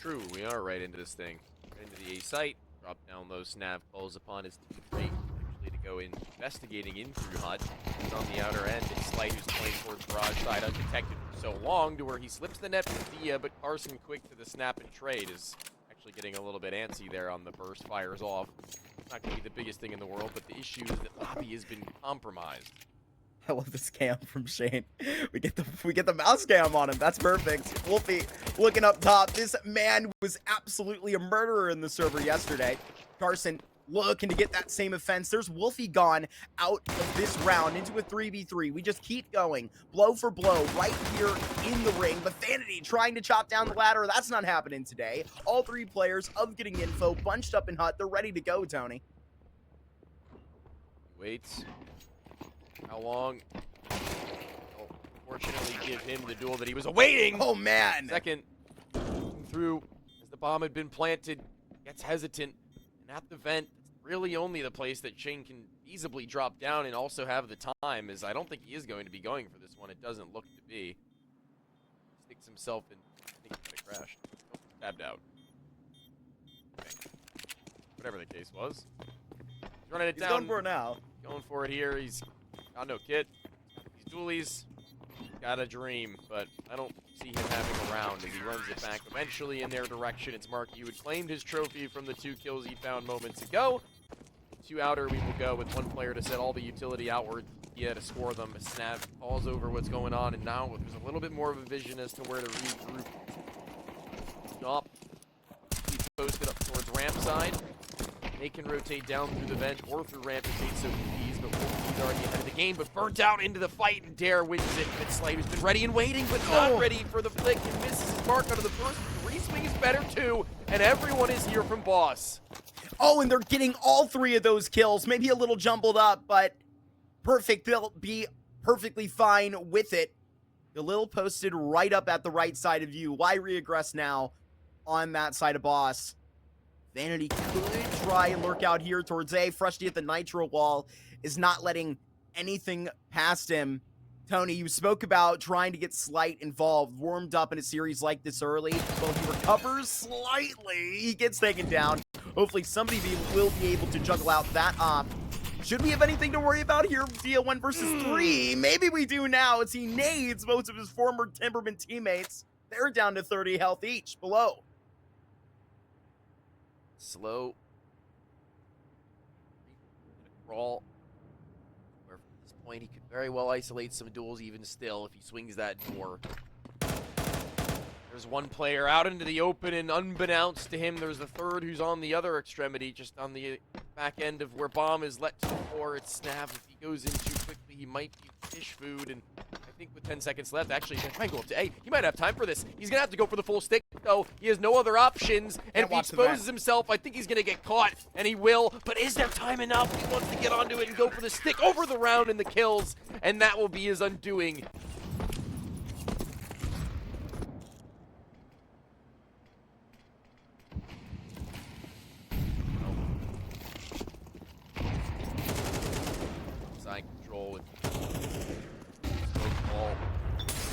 true. We are right into this thing. Right into the A site. Drop down low. Snav calls upon his teammate actually to go in investigating in through Hut. He's on the outer end. It's Slight who's playing towards Barrage side undetected for so long to where he slips the net with Dia, but Carson quick to the snap and trade is actually getting a little bit antsy there on the burst. Fires off. It's not going to be the biggest thing in the world, but the issue is that Lobby has been compromised. I love this cam from Shane. We get the mouse cam on him. That's perfect. Wolfie looking up top. This man was absolutely a murderer in the server yesterday. Carson looking to get that same offense. There's Wolfie gone out of this round into a 3v3. We just keep going, blow for blow, right here in the ring. But Vanity trying to chop down the ladder. That's not happening today. All three players of getting info bunched up in Hut. They're ready to go, Tony. Waits. How long? They'll fortunately give him the duel that he was awaiting. Oh, man. Second through as the bomb had been planted. Gets hesitant. And at the vent, it's really only the place that Shane can feasibly drop down and also have the time, as I don't think he is going to be going for this one. It doesn't look to be. Sticks himself in. I think he might have crashed. Nope, tabbed out. Okay. Whatever the case was. He's running it He's down. going for it now. Going for it here. He's got no kit. These dualies. Got a dream, but I don't see him having a round as he runs it back eventually in their direction. It's Marky who had claimed his trophy from the 2 kills he found moments ago. 2 outer, we will go with 1 player to set all the utility outward. Yeah, to score them. Snav falls over what's going on, and now there's a little bit more of a vision as to where to regroup. Stop. He's posted up towards ramp side. They can rotate down through the vent or through ramp and take so ease, but Wolfie's already ahead of the game, but burnt out into the fight, and Dare wins it. Slate has been ready and waiting, but not ready for the flick, and misses his mark out of the first. Re-swing is better too, and everyone is here from Boss. Oh, and they're getting all 3 of those kills. Maybe a little jumbled up, but perfect. They'll be perfectly fine with it. Galil posted right up at the right side of you. Why reaggress now on that side of Boss? Vanity could try and lurk out here towards A. Freshty at the Nitro wall is not letting anything past him. Tony, you spoke about trying to get Slight involved, warmed up in a series like this early. Well, he recovers slightly. He gets taken down. Hopefully somebody will be able to juggle out that op. Should we have anything to worry about here via 1 versus 3? Maybe we do now as he nades most of his former Timberman teammates. They're down to 30 health each below. Slow. Crawl. Where from this point he could very well isolate some duels even still if he swings that door. There's 1 player out into the open, and unbeknownst to him, there's the 3rd who's on the other extremity, just on the back end of where Bomb is let to the floor. It's Snav. If he goes in too quickly, he might be fish food, and I think with 10 seconds left, actually, he's going to try and go up to A. He might have time for this. He's going to have to go for the full stick, though. He has no other options, and if he exposes himself, I think he's going to get caught, and he will. But is there time enough? He wants to get onto it and go for the stick over the round and the kills, and that will be his undoing. Side control with smoke ball.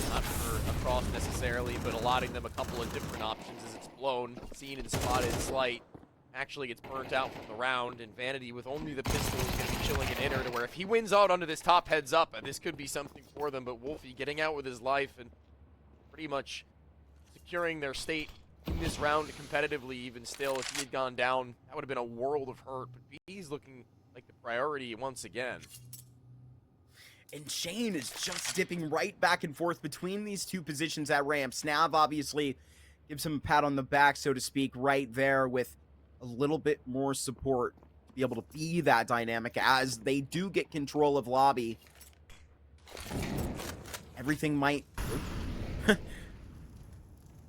Not for across necessarily, but allotting them a couple of different options as it's blown. Seen and spotted. Slight actually gets burnt out from the round, and Vanity with only the pistol is going to be chilling an inner to where if he wins out onto this top heads up, this could be something for them. But Wolfie getting out with his life and pretty much securing their state in this round competitively. Even still, if he had gone down, that would have been a world of hurt. But B's looking like the priority once again. And Shane is just dipping right back and forth between these 2 positions at ramp. Snav obviously gives him a pat on the back, so to speak, right there with a little bit more support to be able to be that dynamic as they do get control of lobby. Everything might...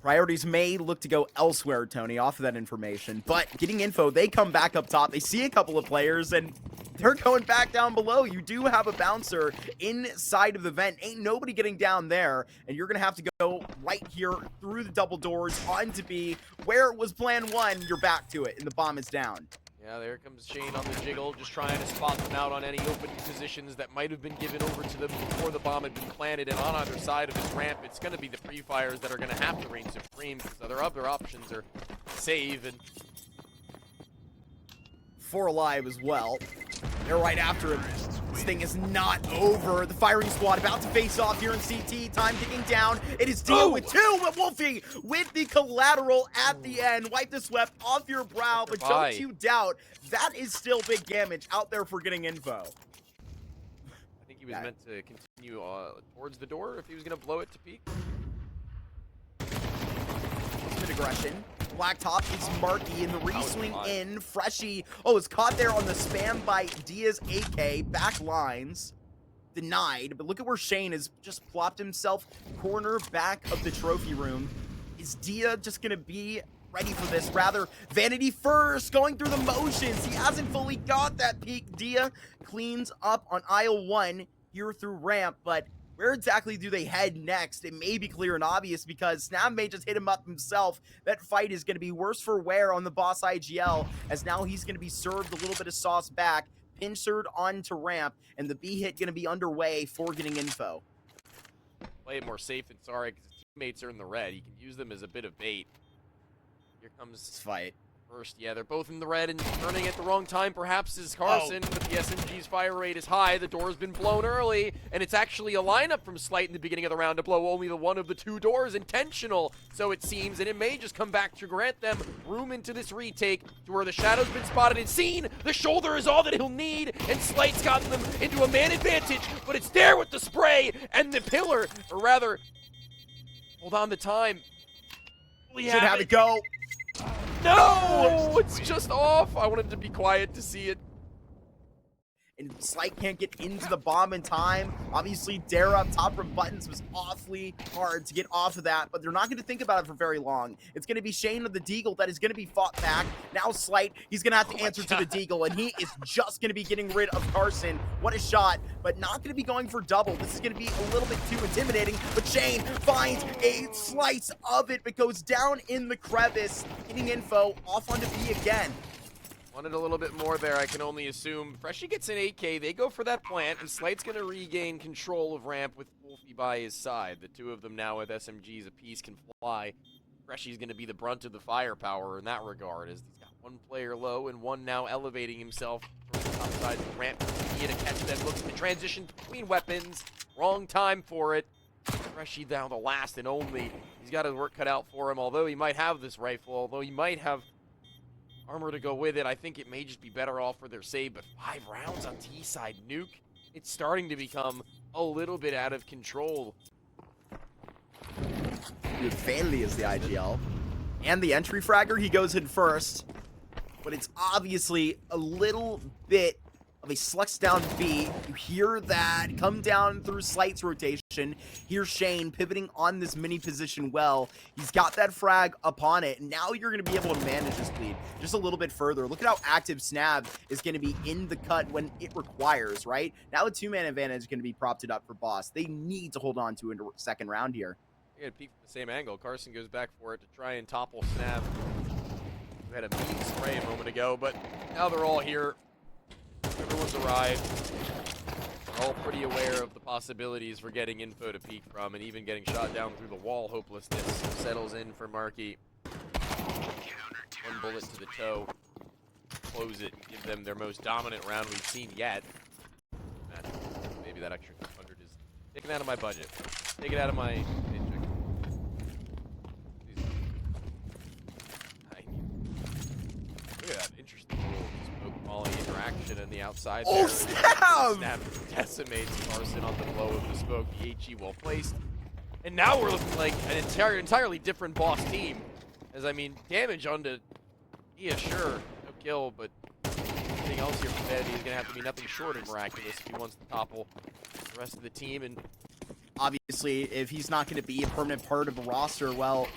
Priorities may look to go elsewhere, Tony, off of that information. But getting info, they come back up top. They see a couple of players, and they're going back down below. You do have a bouncer inside of the vent. Ain't nobody getting down there. And you're going to have to go right here through the double doors onto B, where it was plan 1. You're back to it, and the bomb is down. Yeah, there comes Shane on the jiggle, just trying to spot them out on any open positions that might have been given over to them before the bomb had been planted. And on either side of this ramp, it's going to be the pre-fires that are going to have to reign supreme, because their other options are save and 4 alive as well. They're right after him. This thing is not over. The firing squad about to face off here in CT. Time ticking down. It is Dia with 2, but Wolfie with the collateral at the end. Wipe the sweat off your brow, but don't you doubt, that is still big damage out there for getting info. I think he was meant to continue towards the door if he was going to blow it to peak. Ultimate aggression. Blacktop is Marky in the re-swing in. Freshie, is caught there on the spam by Dia's AK. Back lines. Denied, but look at where Shane has just plopped himself corner back of the trophy room. Is Dia just gonna be ready for this? Rather, Vanity first, going through the motions. He hasn't fully got that peak. Dia cleans up on aisle 1 here through ramp, but where exactly do they head next? It may be clear and obvious because Snap may just hit him up himself. That fight is going to be worse for wear on the boss IGL, as now he's going to be served a little bit of sauce back, pincered onto ramp, and the B hit going to be underway for getting info. Play it more safe than sorry because his teammates are in the red. He can use them as a bit of bait. Here comes this fight. First, yeah, they're both in the red and turning at the wrong time, perhaps, is Carson, but the SMG's fire rate is high. The door's been blown early, and it's actually a lineup from Slight in the beginning of the round to blow only the one of the 2 doors, intentional, so it seems, and it may just come back to grant them room into this retake to where the Shadow's been spotted and seen. The shoulder is all that he'll need, and Slight's gotten them into a man advantage, but it's there with the spray and the pillar, or rather, hold on the time. Should have it go. No! It's just off. I wanted to be quiet to see it. And Slight can't get into the bomb in time. Obviously, Dare up top from buttons was awfully hard to get off of that, but they're not going to think about it for very long. It's going to be Shane of the Deagle that is going to be fought back. Now Slight, he's going to have to answer to the Deagle, and he is just going to be getting rid of Carson. What a shot, but not going to be going for double. This is going to be a little bit too intimidating, but Shane finds a slice of it, but goes down in the crevice, getting info off onto B again. Wanted a little bit more there, I can only assume. Freshie gets an AK, they go for that plant, and Slight's going to regain control of ramp with Wolfie by his side. The 2 of them now with SMGs apiece can fly. Freshie's going to be the brunt of the firepower in that regard, as he's got 1 player low and 1 now elevating himself from the top side of the ramp. He had a catch that looks to transition between weapons. Wrong time for it. Freshie down the last and only. He's got his work cut out for him, although he might have this rifle, although he might have armor to go with it. I think it may just be better off for their save, but 5 rounds on T-side nuke. It's starting to become a little bit out of control. Fanley is the IGL. And the entry fragger, he goes in first. But it's obviously a little bit of a Slux down B. You hear that come down through Slight's rotation. Here's Shane pivoting on this mini position well. He's got that frag upon it. And now you're going to be able to manage this lead just a little bit further. Look at how active Snab is going to be in the cut when it requires, right? Now a 2-man advantage is going to be propped up for Boss. They need to hold on to a second round here. They had peek from the same angle. Carson goes back for it to try and topple Snab. We had a mean spray a moment ago, but now they're all here. Everyone's arrived. We're all pretty aware of the possibilities for getting info to peek from, and even getting shot down through the wall. Hopelessness settles in for Marky. 1 bullet to the toe. Close it and give them their most dominant round we've seen yet. Maybe that extra 200 is taken out of my budget. Take it out of my paycheck. Look at that interesting little smoke molly interaction in the outside. Oh, Snap! Snap decimates Carson on the blow of the smoke. The HE well placed. And now we're looking like an entirely different boss team. As I mean, damage onto Ia, sure, no kill, but anything else here from Ed, he's going to have to be nothing short of miraculous if he wants to topple the rest of the team. And obviously, if he's not going to be a permanent part of the roster, well,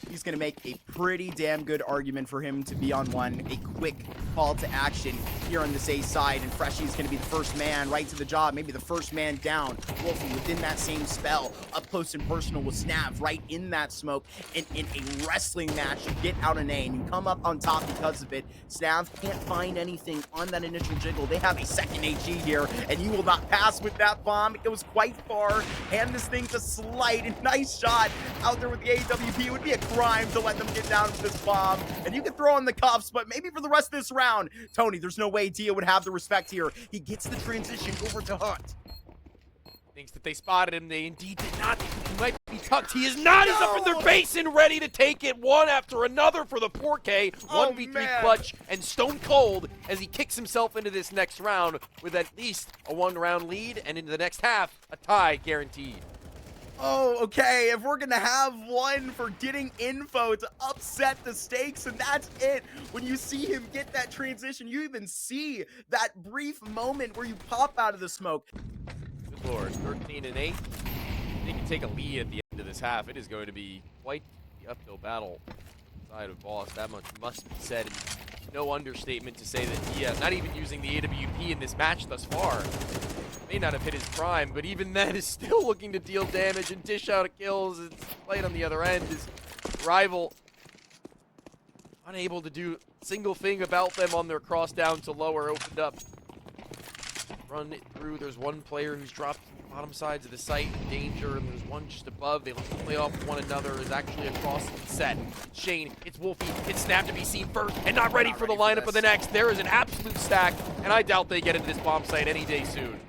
he's going to make a pretty damn good argument for him to be on one. A quick call to action here on this A side, and Freshy's going to be the first man right to the job, maybe the first man down. Wolfie within that same spell, up close and personal with Snav right in that smoke. And in a wrestling match, you get out an A, and you come up on top because of it. Snav can't find anything on that initial jiggle. They have a second HE here, and you will not pass with that bomb. It goes quite far. Hand this thing to Slight, and nice shot out there with the AWP. It would be a crime to let them get down to this bomb, and you can throw in the cuffs, but maybe for the rest of this round, Tony, there's no way Dia would have the respect here. He gets the transition over to Hunt. Thinks that they spotted him. They indeed did not. He might be tucked. He is not. He's up in their base and ready to take it one after another for the 4K. 1v3 clutch and stone cold as he kicks himself into this next round with at least a 1-round lead, and into the next half, a tie guaranteed. Oh, okay, if we're gonna have one for getting info to upset the stakes, and that's it. When you see him get that transition, you even see that brief moment where you pop out of the smoke. Good lord, 13-8. They can take a lead at the end of this half. It is going to be quite the uphill battle side of Boss. That much must be said. And no understatement to say that he, not even using the AWP in this match thus far, may not have hit his prime, but even then is still looking to deal damage and dish out kills. It's Light on the other end. His rival unable to do a single thing about them on their cross down to lower. Opened up. Run it through. There's one player who's dropped bottom sides of the site in danger, and there's one just above. They look to play off one another. Is actually across the set. Shane, it's Wolfie, it's Snap to be seen first, and not ready for the lineup of the next. There is an absolute stack, and I doubt they get into this bomb site any day soon.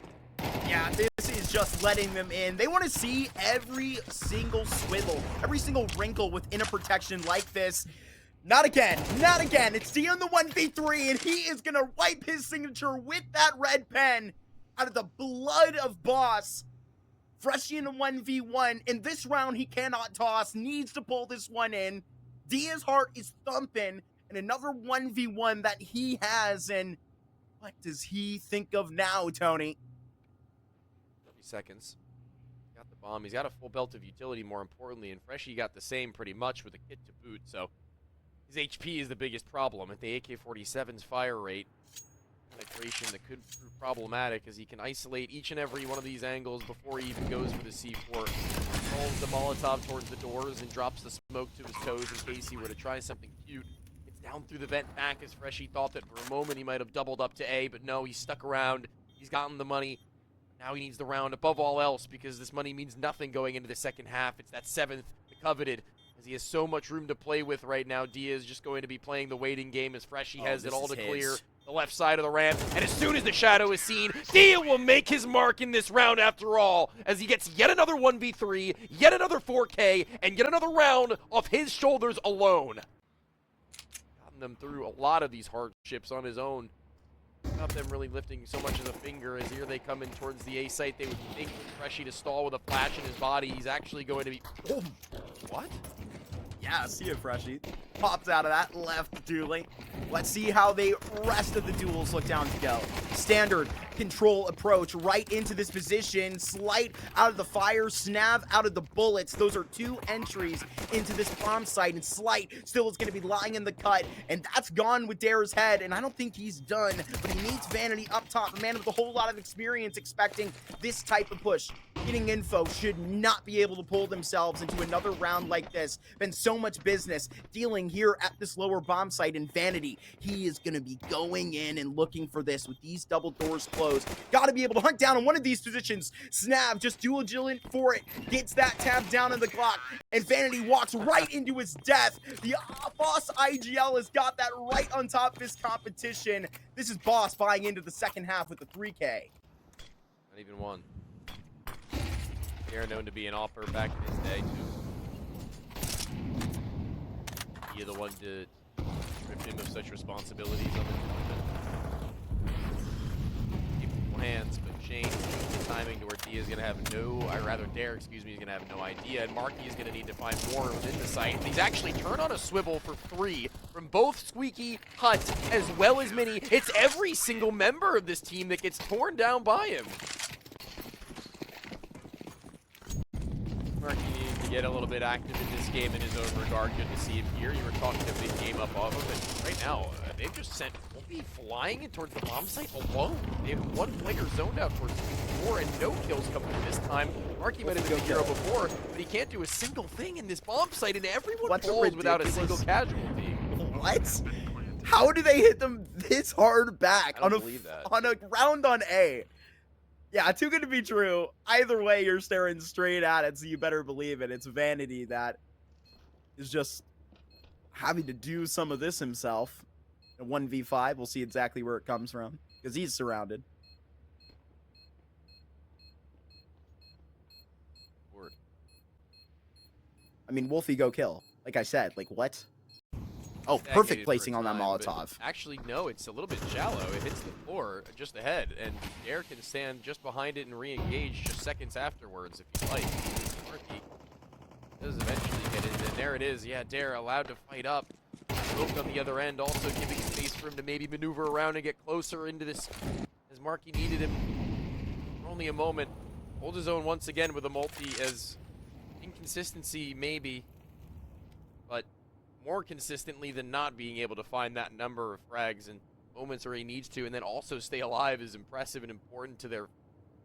Yeah, this is just letting them in. They want to see every single swivel, every single wrinkle within a protection like this. Not again, not again. It's D on the 1v3, and he is going to wipe his signature with that red pen out of the blood of Boss. Freshy in a 1v1. In this round, he cannot toss, needs to pull this one in. Dia's heart is thumping, and another 1v1 that he has, and what does he think of now, Tony? 30 seconds. Got the bomb. He's got a full belt of utility, more importantly, and Freshy got the same pretty much with a kit to boot, so his HP is the biggest problem. At the AK-47's fire rate, penetration that could prove problematic, as he can isolate each and every one of these angles before he even goes for the C4. Rolls the Molotov towards the doors and drops the smoke to his toes in case he were to try something cute. It's down through the vent back, as Freshy thought that for a moment he might have doubled up to A, but no, he's stuck around. He's gotten the money. Now he needs the round above all else, because this money means nothing going into the second half. It's that 7th, the coveted, as he has so much room to play with right now. Dia is just going to be playing the waiting game as Freshy has it all to clear the left side of the ramp. And as soon as the shadow is seen, Dia will make his mark in this round after all, as he gets yet another 1v3, yet another 4K, and yet another round off his shoulders alone. Gotten them through a lot of these hardships on his own. Not them really lifting so much as a finger, as here they come in towards the A site. They would think Freshy to stall with a flash in his body. He's actually going to be... Oh, what? Yeah, see it, Freshy. Pops out of that left dueling. Let's see how the rest of the duels look down to go. Standard control approach right into this position. Slight out of the fire, Snav out of the bullets. Those are 2 entries into this bomb site, and Slight still is going to be lying in the cut, and that's gone with Dare's head, and I don't think he's done, but he needs Vanity up top, a man with a whole lot of experience expecting this type of push. Getting info should not be able to pull themselves into another round like this. Been so much business dealing here at this lower bomb site in Vanity. He is going to be going in and looking for this with these double doors closed. Got to be able to hunt down on one of ththese positions. Snav just dual agilent for it. Gets that tab down in the Glock, and Vanity walks right into his death. The Boss IGL has got that right on top of his competition. This is Boss buying into the second half with the 3K. Not even one. They're known to be an offer back in his day, too. You're the one to strip him of such responsibilities on the tournament. Capable hands, but Shane, the timing to where Dia is going to have no, or rather Dare, excuse me, is going to have no idea, and Marky is going to need to find more within the site. And he's actually turned on a swivel for 3 from both Squeaky, Hut, as well as Mini. It's every single member of this team that gets torn down by him. Marky get a little bit active in this game in his own regard. Good to see him here. You were talking a big game up off of it. Right now, they've just sent Wolfie flying in towards the bomb site alone. They have one player zoned out towards 4 and no kills coming this time. Marky might have been a hero before, but he can't do a single thing in this bomb site, and everyone falls without a single casualty. What? How do they hit them this hard back on a round on A? Yeah, too good to be true. Either way, you're staring straight at it, so you better believe it. It's Vanity that is just having to do some of this himself. A 1v5, we'll see exactly where it comes from, because he's surrounded. Word. I mean, Wolfie, go kill. Like I said, like what? Oh, perfect placing on that Molotov. Actually, no, it's a little bit shallow. It hits the floor just ahead, and Dare can stand just behind it and re-engage just seconds afterwards if you like. Marky does eventually get in, and there it is. Yeah, Dare allowed to fight up. Smoke on the other end, also giving space for him to maybe maneuver around and get closer into this, as Marky needed him for only a moment. Hold his own once again with a multi, as inconsistency maybe, but more consistently than not being able to find that number of frags and moments where he needs to, and then also stay alive is impressive and important to their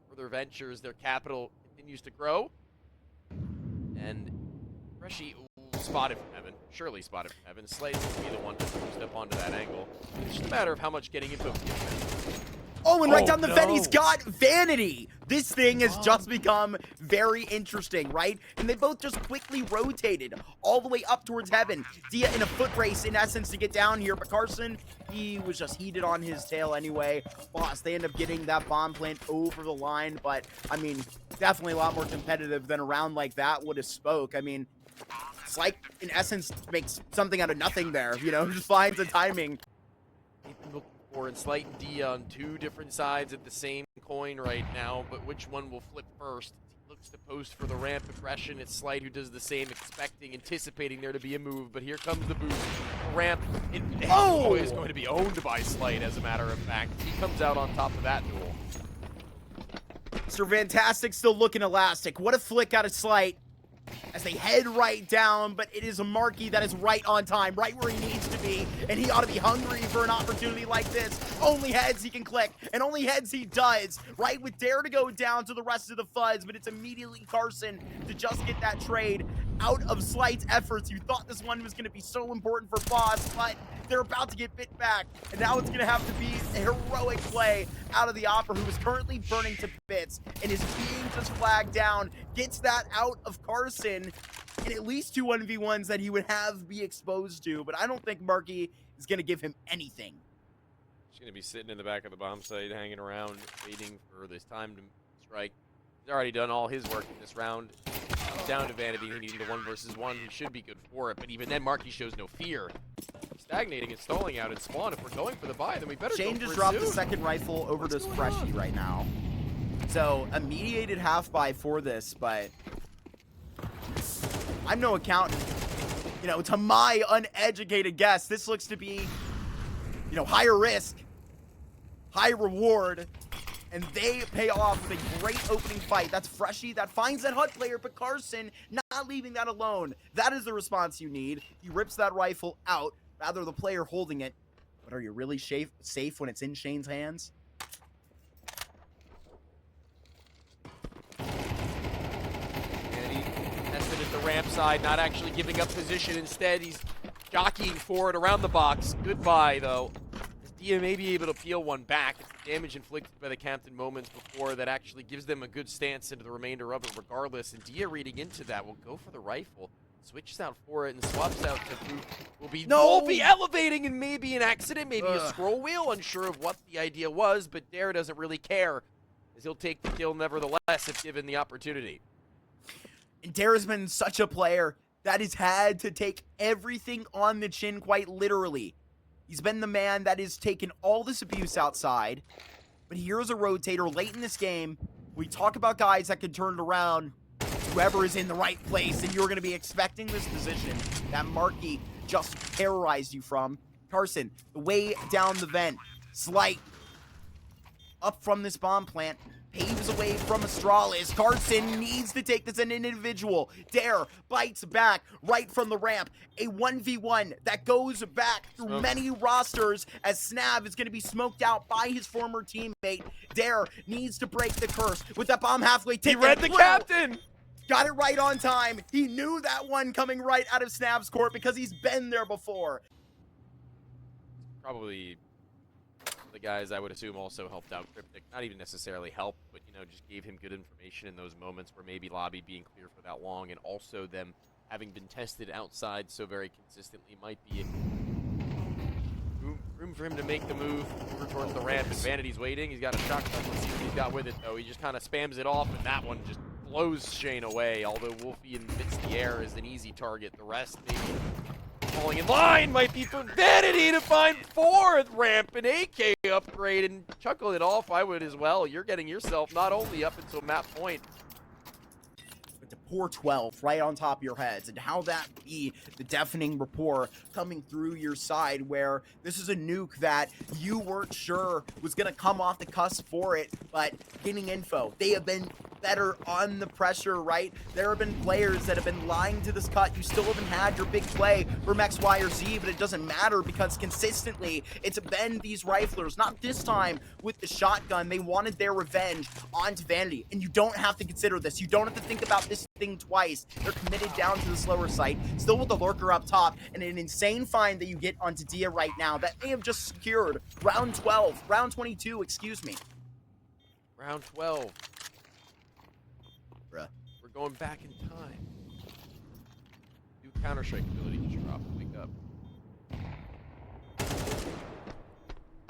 further ventures. Their capital continues to grow, and Freshy spotted from heaven, surely spotted from heaven. Slade's going to be the one to step onto that angle. It's just a matter of how much getting info can get. Oh, and right down the vent, he's got Vanity. This thing has just become very interesting, right? And they both just quickly rotated all the way up towards heaven. Dia in a foot race, in essence, to get down here. But Carson, he was just heated on his tail anyway. Boss, they end up getting that bomb plant over the line. But, I mean, definitely a lot more competitive than a round like that would have spoke. I mean, it's like, in essence, makes something out of nothing there. You know, just finds the timing. And Slight and D on two different sides of the same coin right now, but which one will flip first? He looks to post for the ramp aggression. It's Slight who does the same, anticipating there to be a move, but here comes the boost. Ramp is going to be owned by Slight, as a matter of fact. He comes out on top of that duel. Mr. Fantastic still looking elastic. What a flick out of Slight as they head right down, but it is a Marky that is right on time, right where he needs to be, and he ought to be hungry for an opportunity like this. Only heads he can click, and only heads he does, right? With Dare to go down to the rest of the Fuzz, but it's immediately Carson to just get that trade out of Slight's efforts. You thought this one was going to be so important for Boss, but they're about to get bit back, and now it's going to have to be a heroic play out of the Opera, who is currently burning to bits and is being just flagged down, gets that out of Carson, and at least 2 1v1s that he would have be exposed to, but I don't think Marky is going to give him anything. He's going to be sitting in the back of the bomb site, hanging around, waiting for this time to strike. He's already done all his work in this round. He's down to Vanity, who needing the 1 versus 1. He should be good for it, but even then, Marky shows no fear. Stagnating and stalling out in spawn. If we're going for the buy, then we better Shane go just for dropped it the soon. second rifle over to Freshy right now. So, a mediated half buy for this, but I'm no accountant. You know, to my uneducated guess, this looks to be, you know, higher risk, high reward, and they pay off with a great opening fight. That's Freshy that finds that HUD player, but Carson not leaving that alone. That is the response you need. He rips that rifle out, rather the player holding it. But are you really safe when it's in Shane's hands? And he tested at the ramp side, not actually giving up position. Instead, he's jockeying forward around the box. Goodbye, though. Dia may be able to peel one back. It's the damage inflicted by the captain moments before that actually gives them a good stance into the remainder of it regardless. And Dia reading into that will go for the rifle. Switches out for it and swaps out to who will be elevating, and maybe an accident, maybe a scroll wheel. Unsure of what the idea was, but Dare doesn't really care, as he'll take the kill nevertheless if given the opportunity. And Dare has been such a player that has had to take everything on the chin, quite literally. He's been the man that has taken all this abuse outside, but here's a rotator late in this game. We talk about guys that can turn it around. Whoever is in the right place, and you're going to be expecting this position that Marky just terrorized you from. Carson, the way down the vent, Slight up from this bomb plant, paves away from Astralis. Carson needs to take this in an individual. Dare bites back right from the ramp. A 1v1 that goes back through many rosters as Snav is going to be smoked out by his former teammate. Dare needs to break the curse with that bomb halfway ticket. He read the captain! Got it right on time. He knew that one coming right out of Snav's court because he's been there before. Probably the guys I would assume also helped out Cryptic. Not even necessarily helped, but, you know, just gave him good information in those moments where maybe lobby being clear for that long, and also them having been tested outside so very consistently might be room for him to make the move over towards the ramp. And Vanity's waiting. He's got a shotgun. Let's see what he's got with it, though. He just kind of spams it off, and that one just blows Shane away, although Wolfie amidst the air is an easy target. The rest maybe falling in line might be for Vanity to find 4th ramp, an AK upgrade, and chuckle it off. I would as well. You're getting yourself not only up until map point, but to pour 12 right on top of your heads, and how that be the deafening rapport coming through your side, where this is a nuke that you weren't sure was going to come off the cusp for it, but getting info. They have been better on the pressure, right? There have been players that have been lying to this cut. You still haven't had your big play from X, Y, or Z, but it doesn't matter because consistently it's been these riflers. Not this time with the shotgun. They wanted their revenge onto Vanity, and you don't have to consider this. You don't have to think about this thing twice. They're committed down to the slower site, still with the lurker up top, and an insane find that you get onto Dia right now that they have just secured. Round 22, excuse me. round 12. Bruh. We're going back in time. New Counter-Strike ability just dropped. Wake up.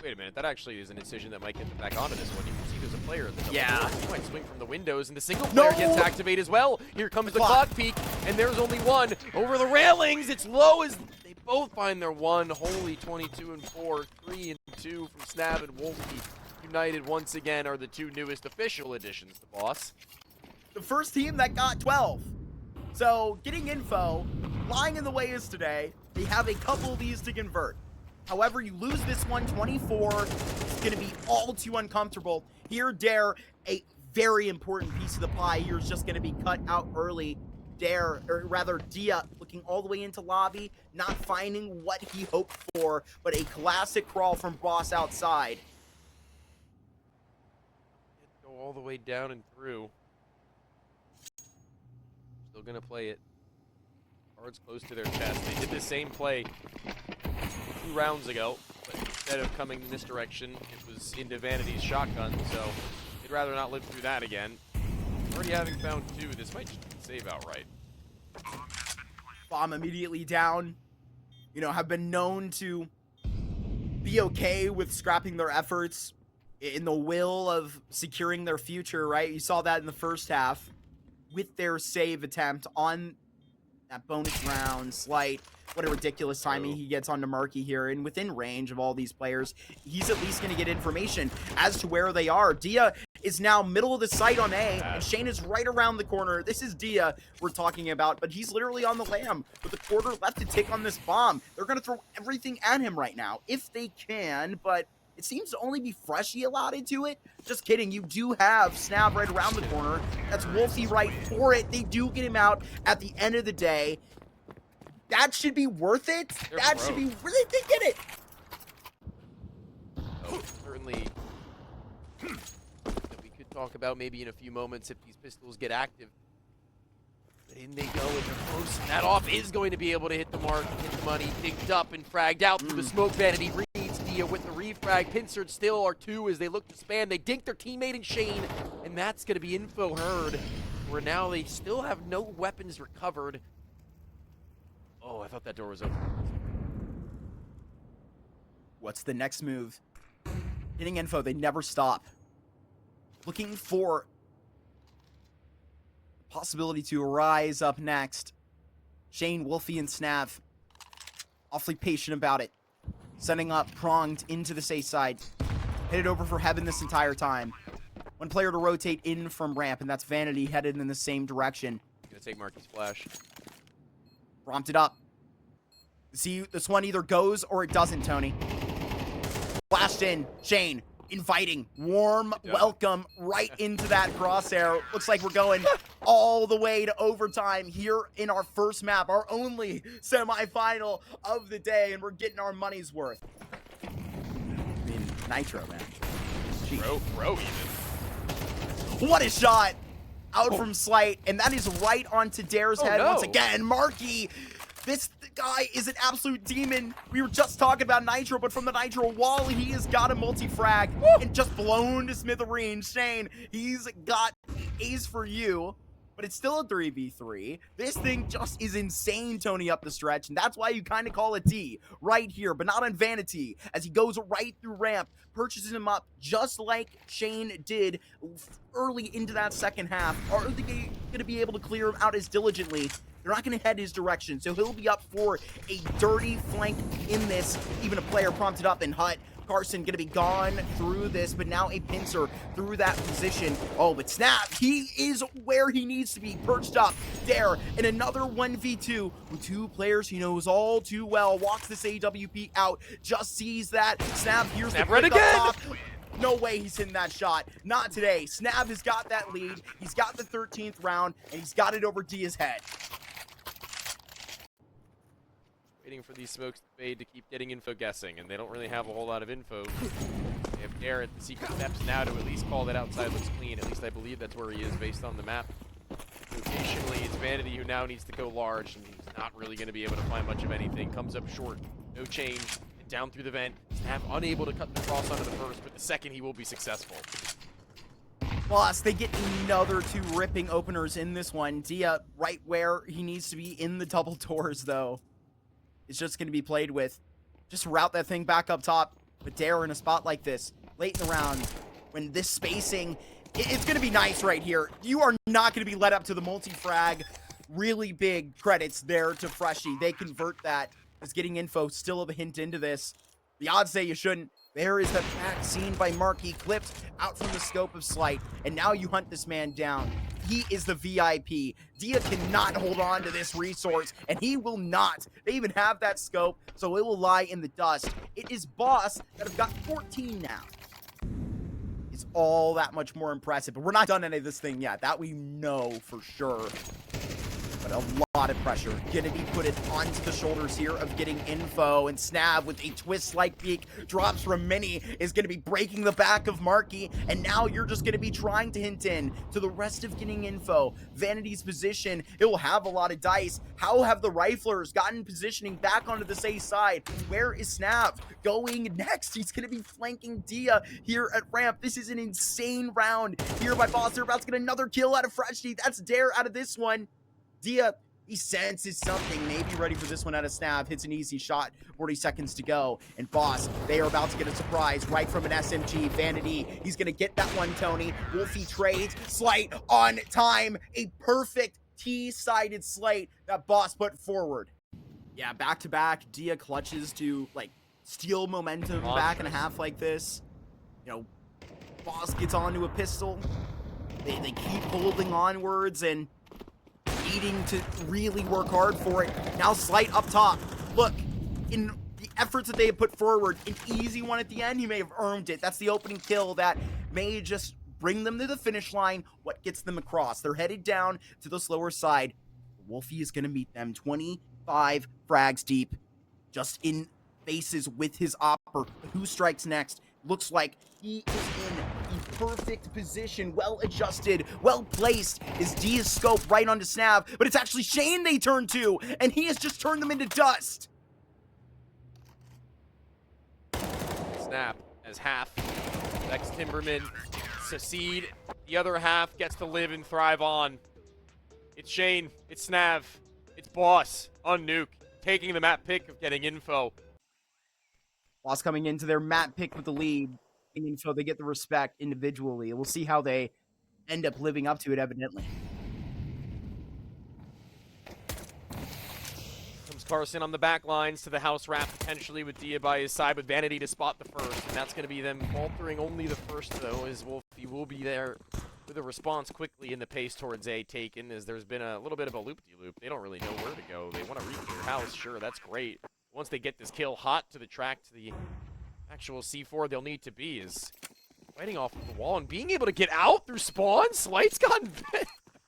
Wait a minute, that actually is an incision that might get them back onto this one. You can see there's a player at the double door. He might swing from the windows, and the single player gets activated as well. Here comes the clock peak, and there's only one over the railings. It's low as they both find their one. Holy 22 and 4, 3 and 2 from Snav and Wolfie. United once again are the two newest official additions to Boss. The first team that got 12. So, getting info, lying in the way is today. They have a couple of these to convert. However, you lose this one, 24. It's going to be all too uncomfortable. Here, Dare, a very important piece of the pie here is just going to be cut out early. Dare, or rather Dia, looking all the way into lobby, not finding what he hoped for, but a classic crawl from Boss outside. Go all the way down and through. Still gonna play it. Cards close to their chest. They did the same play 2 rounds ago, but instead of coming in this direction, it was into Vanity's shotgun, so they'd rather not live through that again. Already having found 2, this might just save outright. Bomb immediately down. You know, have been known to be okay with scrapping their efforts in the will of securing their future, right? You saw that in the first half with their save attempt on that bonus round. Slight, what a ridiculous timing he gets onto Marky here, and within range of all these players, he's at least going to get information as to where they are. Dia is now middle of the site on A, and Shane is right around the corner. This is Dia we're talking about, but he's literally on the lam with a quarter left to take on this bomb. They're going to throw everything at him right now, if they can, but it seems to only be Freshy allotted to it. Just kidding, you do have Snav right around the corner. That's Wolfie right for it. They do get him out at the end of the day. That should be worth it. That should be, really, they get it. So, certainly, that we could talk about maybe in a few moments if these pistols get active. But in they go, and they're close, and that off is going to be able to hit the mark, hit the money, picked up and fragged out through the smoke. Vanity reads Dia with the refrag. Pincered still are 2 as they look to spam. They dink their teammate in Shane, and that's going to be info heard, where now they still have no weapons recovered. Oh, I thought that door was open. What's the next move? Getting info, they never stop. Looking for possibility to rise up next. Shane, Wolfie, and Snav. Awfully patient about it. Setting up, pronged into the safe side. Headed over for heaven this entire time. One player to rotate in from ramp, and that's Vanity headed in the same direction. Gonna take Marky's flash. Romped it up. See, this one either goes or it doesn't, Tony. Flashed in. Shane inviting, warm welcome right into that crosshair. Looks like we're going all the way to overtime here in our first map, our only semifinal of the day, and we're getting our money's worth. I mean, Nitro, man. Bro, even. What a shot out from Slight, and that is right onto Dare's head once again. Marky, this guy is an absolute demon. We were just talking about Nitro, but from the Nitro wall, he has got a multi-frag and just blown to smithereens. Shane, he's got ace for you, but it's still a 3v3. This thing just is insane, Tony, up the stretch, and that's why you kind of call it D right here, but not on Vanity, as he goes right through ramp, purchases him up just like Shane did early into that second half. Are they going to be able to clear him out as diligently? They're not going to head his direction, so he'll be up for a dirty flank in this. Even a player prompted up in Hut. Carson going to be gone through this, but now a pincer through that position. Oh, but Snap, he is where he needs to be, perched up there in another 1v2 with two players he knows all too well. Walks this AWP out, just sees that. Snap, here's the red pick again. up top. No way he's hitting that shot. Not today. Snap has got that lead. He's got the 13th round, and he's got it over Dia's head. Waiting for these smokes to fade to keep getting info guessing, and they don't really have a whole lot of info. They have Dare at the secret steps now to at least call that outside looks clean. At least I believe that's where he is based on the map. Locationally, it's Vanity who now needs to go large, and he's not really going to be able to find much of anything. Comes up short, no change, and down through the vent. Snap unable to cut the cross onto the first, but the second he will be successful. Plus, they get another two ripping openers in this one. Dia right where he needs to be in the double doors, though. It's just going to be played with. Just route that thing back up top. But Dare in a spot like this, late in the round, when this spacing, it's going to be nice right here. You are not going to be led up to the multi-frag. Really big credits there to Freshie. They convert that as getting info still a hint into this. The odds say you shouldn't. There is the back seen by Marky, clipped out from the scope of Slight, and now you hunt this man down. He is the VIP. Dia cannot hold on to this resource, and he will not. They even have that scope, so it will lie in the dust. It is Boss that have got 14 now. It's all that much more impressive, but we're not done any of this thing yet. That we know for sure. But a lot of pressure gonna be put onto the shoulders here of getting info, and Snab with a twist-like peek drops from Mini is gonna be breaking the back of Marky, and now you're just gonna be trying to hint in to the rest of getting info. Vanity's position, it will have a lot of dice. How have the riflers gotten positioning back onto the safe side? Where is Snab going next? He's gonna be flanking Dia here at ramp. This is an insane round here by Boss. They're about to get another kill out of Freshie. That's Dare out of this one. Dia, he senses something, maybe ready for this one out of Snap, hits an easy shot, 40 seconds to go, and Boss, they are about to get a surprise right from an SMG. Vanity, he's gonna get that one, Tony. Wolfie trades, Slight on time, a perfect T-sided Slight that Boss put forward. Yeah, back-to-back, Dia clutches to, like, steal momentum back in a half like this. You know, Boss gets onto a pistol, they keep holding onwards, and needing to really work hard for it. Now Slight up top. Look, in the efforts that they have put forward, an easy one at the end, he may have earned it. That's the opening kill that may just bring them to the finish line, what gets them across. They're headed down to the slower side. Wolfie is going to meet them 25 frags deep, just in faces with his opper. Who strikes next? Looks like he is in the perfect position, well adjusted, well placed. Is Dia's scope right onto Snav, but it's actually Shane they turn to, and he has just turned them into dust. Snap as half. Next Timberman succeed. The other half gets to live and thrive on. It's Shane. It's Snav. It's Boss on Nuke, taking the map pick of getting info. Boss coming into their map pick with the lead, and so they get the respect individually. We'll see how they end up living up to it, evidently. Comes Carson on the back lines to the house wrap, potentially with Dia by his side, with Vanity to spot the first, and that's going to be them faltering only the first, though, as Wolfie will be there with a response quickly in the pace towards A taken, as there's been a little bit of a loop-de-loop. They don't really know where to go. They want to reach their house, sure, that's great. Once they get this kill hot to the track, to the actual C4 they'll need to be, is fighting off of the wall and being able to get out through spawn. Slight's gotten bit.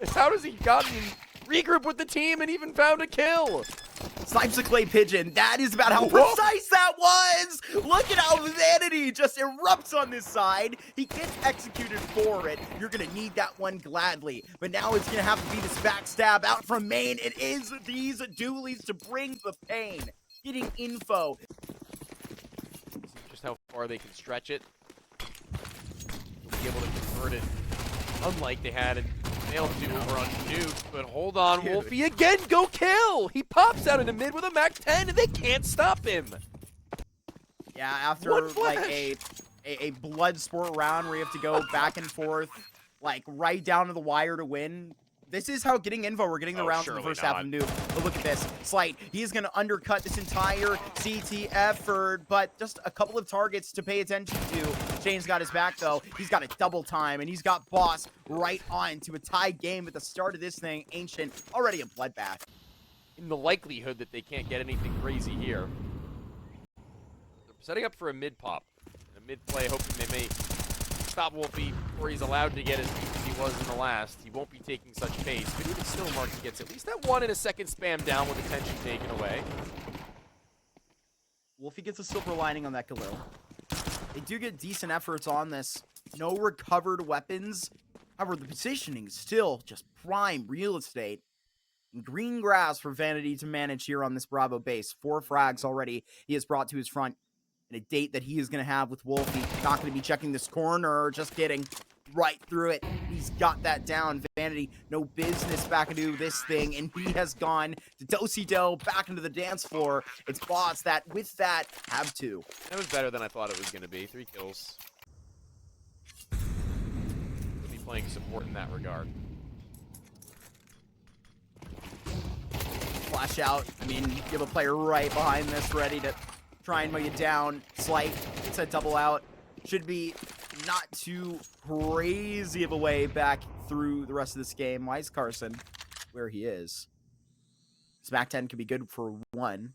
How does he gotten regroup with the team and even found a kill? Snipes the clay pigeon. That is about how precise that was. Look at how Vanity just erupts on this side. He gets executed for it. You're going to need that one gladly. But now it's going to have to be this backstab out from main. It is these dualies to bring the pain. Getting info. See just how far they can stretch it. Be able to convert it, unlike they had in failed to over on Nuke. But hold on, Dude. Wolfie again, go kill! He pops out in the mid with a MAC-10 and they can't stop him. Yeah, after One like flash. a blood sport round where you have to go back and forth, like right down to the wire to win. This is how getting info. We're getting the rounds in the surely first half of Nuke. But look at this. Slight. He's going to undercut this entire CT effort, but just a couple of targets to pay attention to. Shane's got his back, though. He's got a double time, and he's got Boss right on to a tie game at the start of this thing. Ancient, already a bloodbath. In the likelihood that they can't get anything crazy here. They're setting up for a mid pop. A mid play, hoping they may stop Wolfie before he's allowed to get as deep as he was in the last. He won't be taking such pace, but even still, Marky gets at least that 1 and a second spam down with attention taken away. Wolfie gets a silver lining on that Galil. They do get decent efforts on this. No recovered weapons. However, the positioning is still just prime real estate. And green grass for Vanity to manage here on this Bravo base. 4 frags already he has brought to his front. And a date that he is going to have with Wolfie. Not going to be checking this corner. Just kidding. Right through it. He's got that down. Vanity, no business back into this thing. And he has gone to Do-si-do back into the dance floor. It's Boss that, with that, have 2. That was better than I thought it was going to be. 3 kills. He'll be playing support in that regard. Flash out. I mean, you have a player right behind this ready to try and mow you down. Slight. It's a double out. Should be not too crazy of a way back through the rest of this game. Why is Carson where he is? Smack 10 could be good for 1.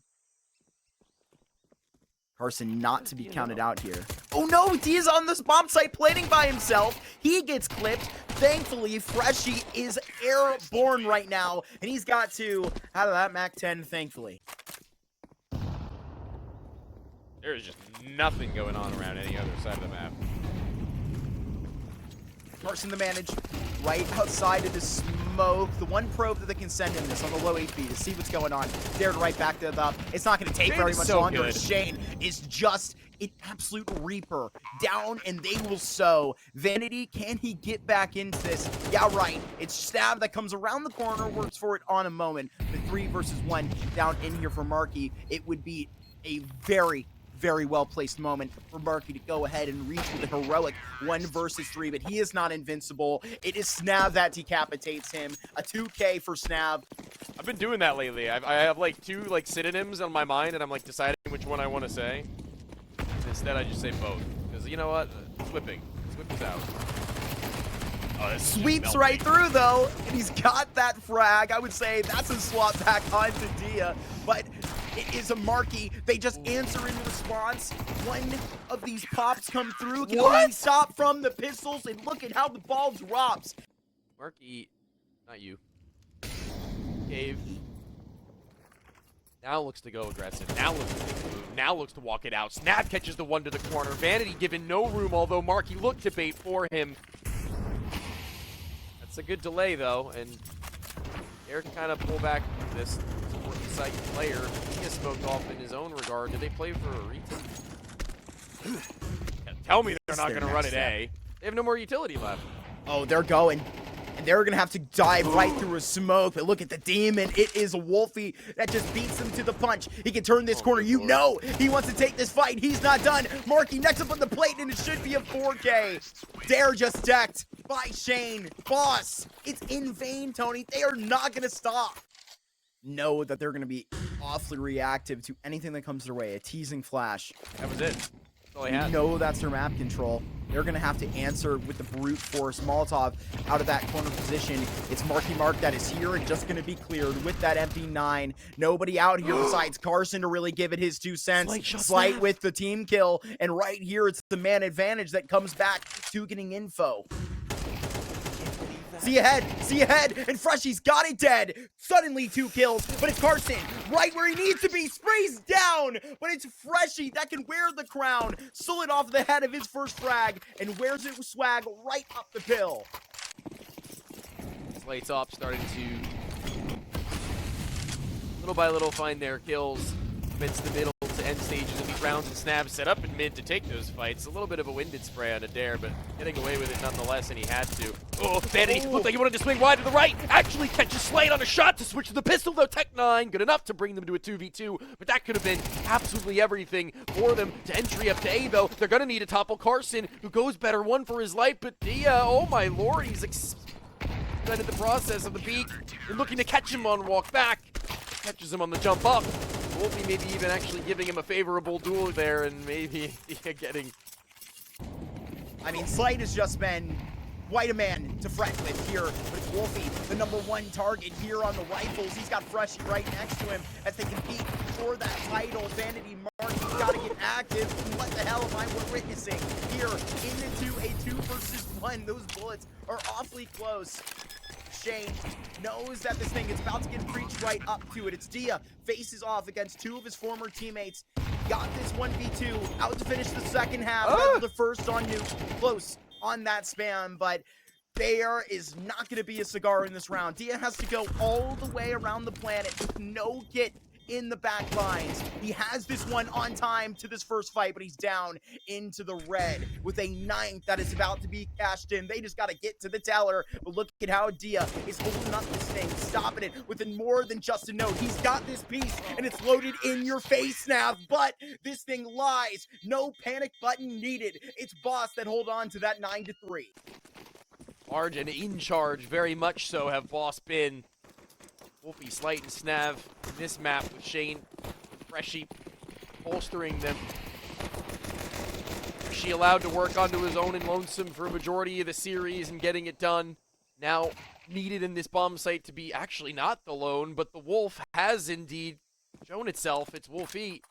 Carson not to be counted out here. Oh no, he is on this bomb site planning by himself. He gets clipped. Thankfully, Freshie is airborne right now, and he's got 2 out of that Mac 10, thankfully. There is just nothing going on around any other side of the map. Carson to manage right outside of the smoke. The one probe that they can send him this on the low HP to see what's going on. Dared right back to the up. It's not going to take Shane very is much so longer. good. Shane is just an absolute reaper. Down and they will sow. Vanity, can he get back into this? Yeah, right. It's Stab that comes around the corner, works for it on a moment. The 3 versus 1 down in here for Marky. It would be a very well-placed moment for Marky to go ahead and reach with a heroic 1 versus 3, but he is not invincible. It is Snav that decapitates him. A 2K for Snav. I've been doing that lately. I have like 2 like synonyms on my mind, and I'm like deciding which one I want to say. Instead, I just say both. Because you know what? Swipping. Swip is out. Oh, this is Sweeps melting. right through, though, and he's got that frag. I would say that's a swap back onto Dia, but it is a Marky. They just answer in response. One of these pops come through. Can only stop from the pistols, and look at how the ball drops. Marky, not you. Cave. Now looks to go aggressive. Now looks to make the move. Now looks to walk it out. Snap catches the 1 to the corner. Vanity given no room, although Marky looked to bait for him. That's a good delay, though, and Eric kind of pull back this important site player. He has smoked off in his own regard. Did they play for a retake? Tell me they're not going to run it A. They have no more utility left. Oh, they're going. And they're going to have to dive right through a smoke. But look at the demon. It is a Wolfie that just beats them to the punch. He can turn this corner. You know he wants to take this fight. He's not done. Marky next up on the plate, and it should be a 4K. Dare just decked by Shane. Boss, it's in vain, Tony. They are not going to stop. Know that they're going to be awfully reactive to anything that comes their way. A teasing flash. That was it. all he had. No, that's their map control. They're going to have to answer with the brute force Molotov out of that corner position. It's Marky Mark that is here and just going to be cleared with that empty 9. Nobody out here besides Carson to really give it his 2 cents. Slight with the team kill. And right here, it's the man advantage that comes back to getting info. See ahead, and Freshy's got it dead. Suddenly 2 kills, but it's Carson right where he needs to be. Sprays down, but it's Freshy that can wear the crown. Stole it off the head of his first frag and wears it with swag right up the pill. Slate's up, starting to little by little find their kills amidst the middle to end stages of these rounds, and Snab set up in mid to take those fights. A little bit of a winded spray on Adair, but getting away with it nonetheless, and he had to. Oh, Vanity looked like he wanted to swing wide to the right. Actually catches Slate on a shot to switch to the pistol, though. Tech 9, good enough to bring them to a 2v2, but that could have been absolutely everything for them to entry up to A, though. They're going to need to topple Carson, who goes better one for his life, but Dia, oh my lord, he's expedited the process of the peak and looking to catch him on walk back. Catches him on the jump up. Wolfie maybe even actually giving him a favorable duel there, and maybe getting... I mean, Slate has just been quite a man to fret with here, but it's Wolfie, the #1 target here on the rifles. He's got Freshy right next to him as they compete for that title. Vanity Mark, he's got to get active. What the hell am I witnessing here into a 2 versus 1? Those bullets are awfully close. Shane knows that this thing is about to get preached right up to it. It's Dia, faces off against 2 of his former teammates. Got this 1v2, out to finish the second half. The first on Nuke, close on that spam, but there is not going to be a cigar in this round. Dia has to go all the way around the planet with no kit in the back lines. He has this one on time to this first fight, but he's down into the red with a 9th that is about to be cashed in. They just got to get to the teller, but look at how Dia is holding up this thing, stopping it with more than just a note. He's got this piece, and it's loaded in your face now, but this thing lies. No panic button needed. It's Boss that hold on to that 9-3. Large and in charge, very much so, have Boss been. Wolfie, Slight, and Snav in this map with Shane, Freshy, bolstering them. Freshy allowed to work onto his own and Lonesome for a majority of the series and getting it done. Now needed in this bomb site to be actually not the lone, but the Wolf has indeed shown itself. It's Wolfie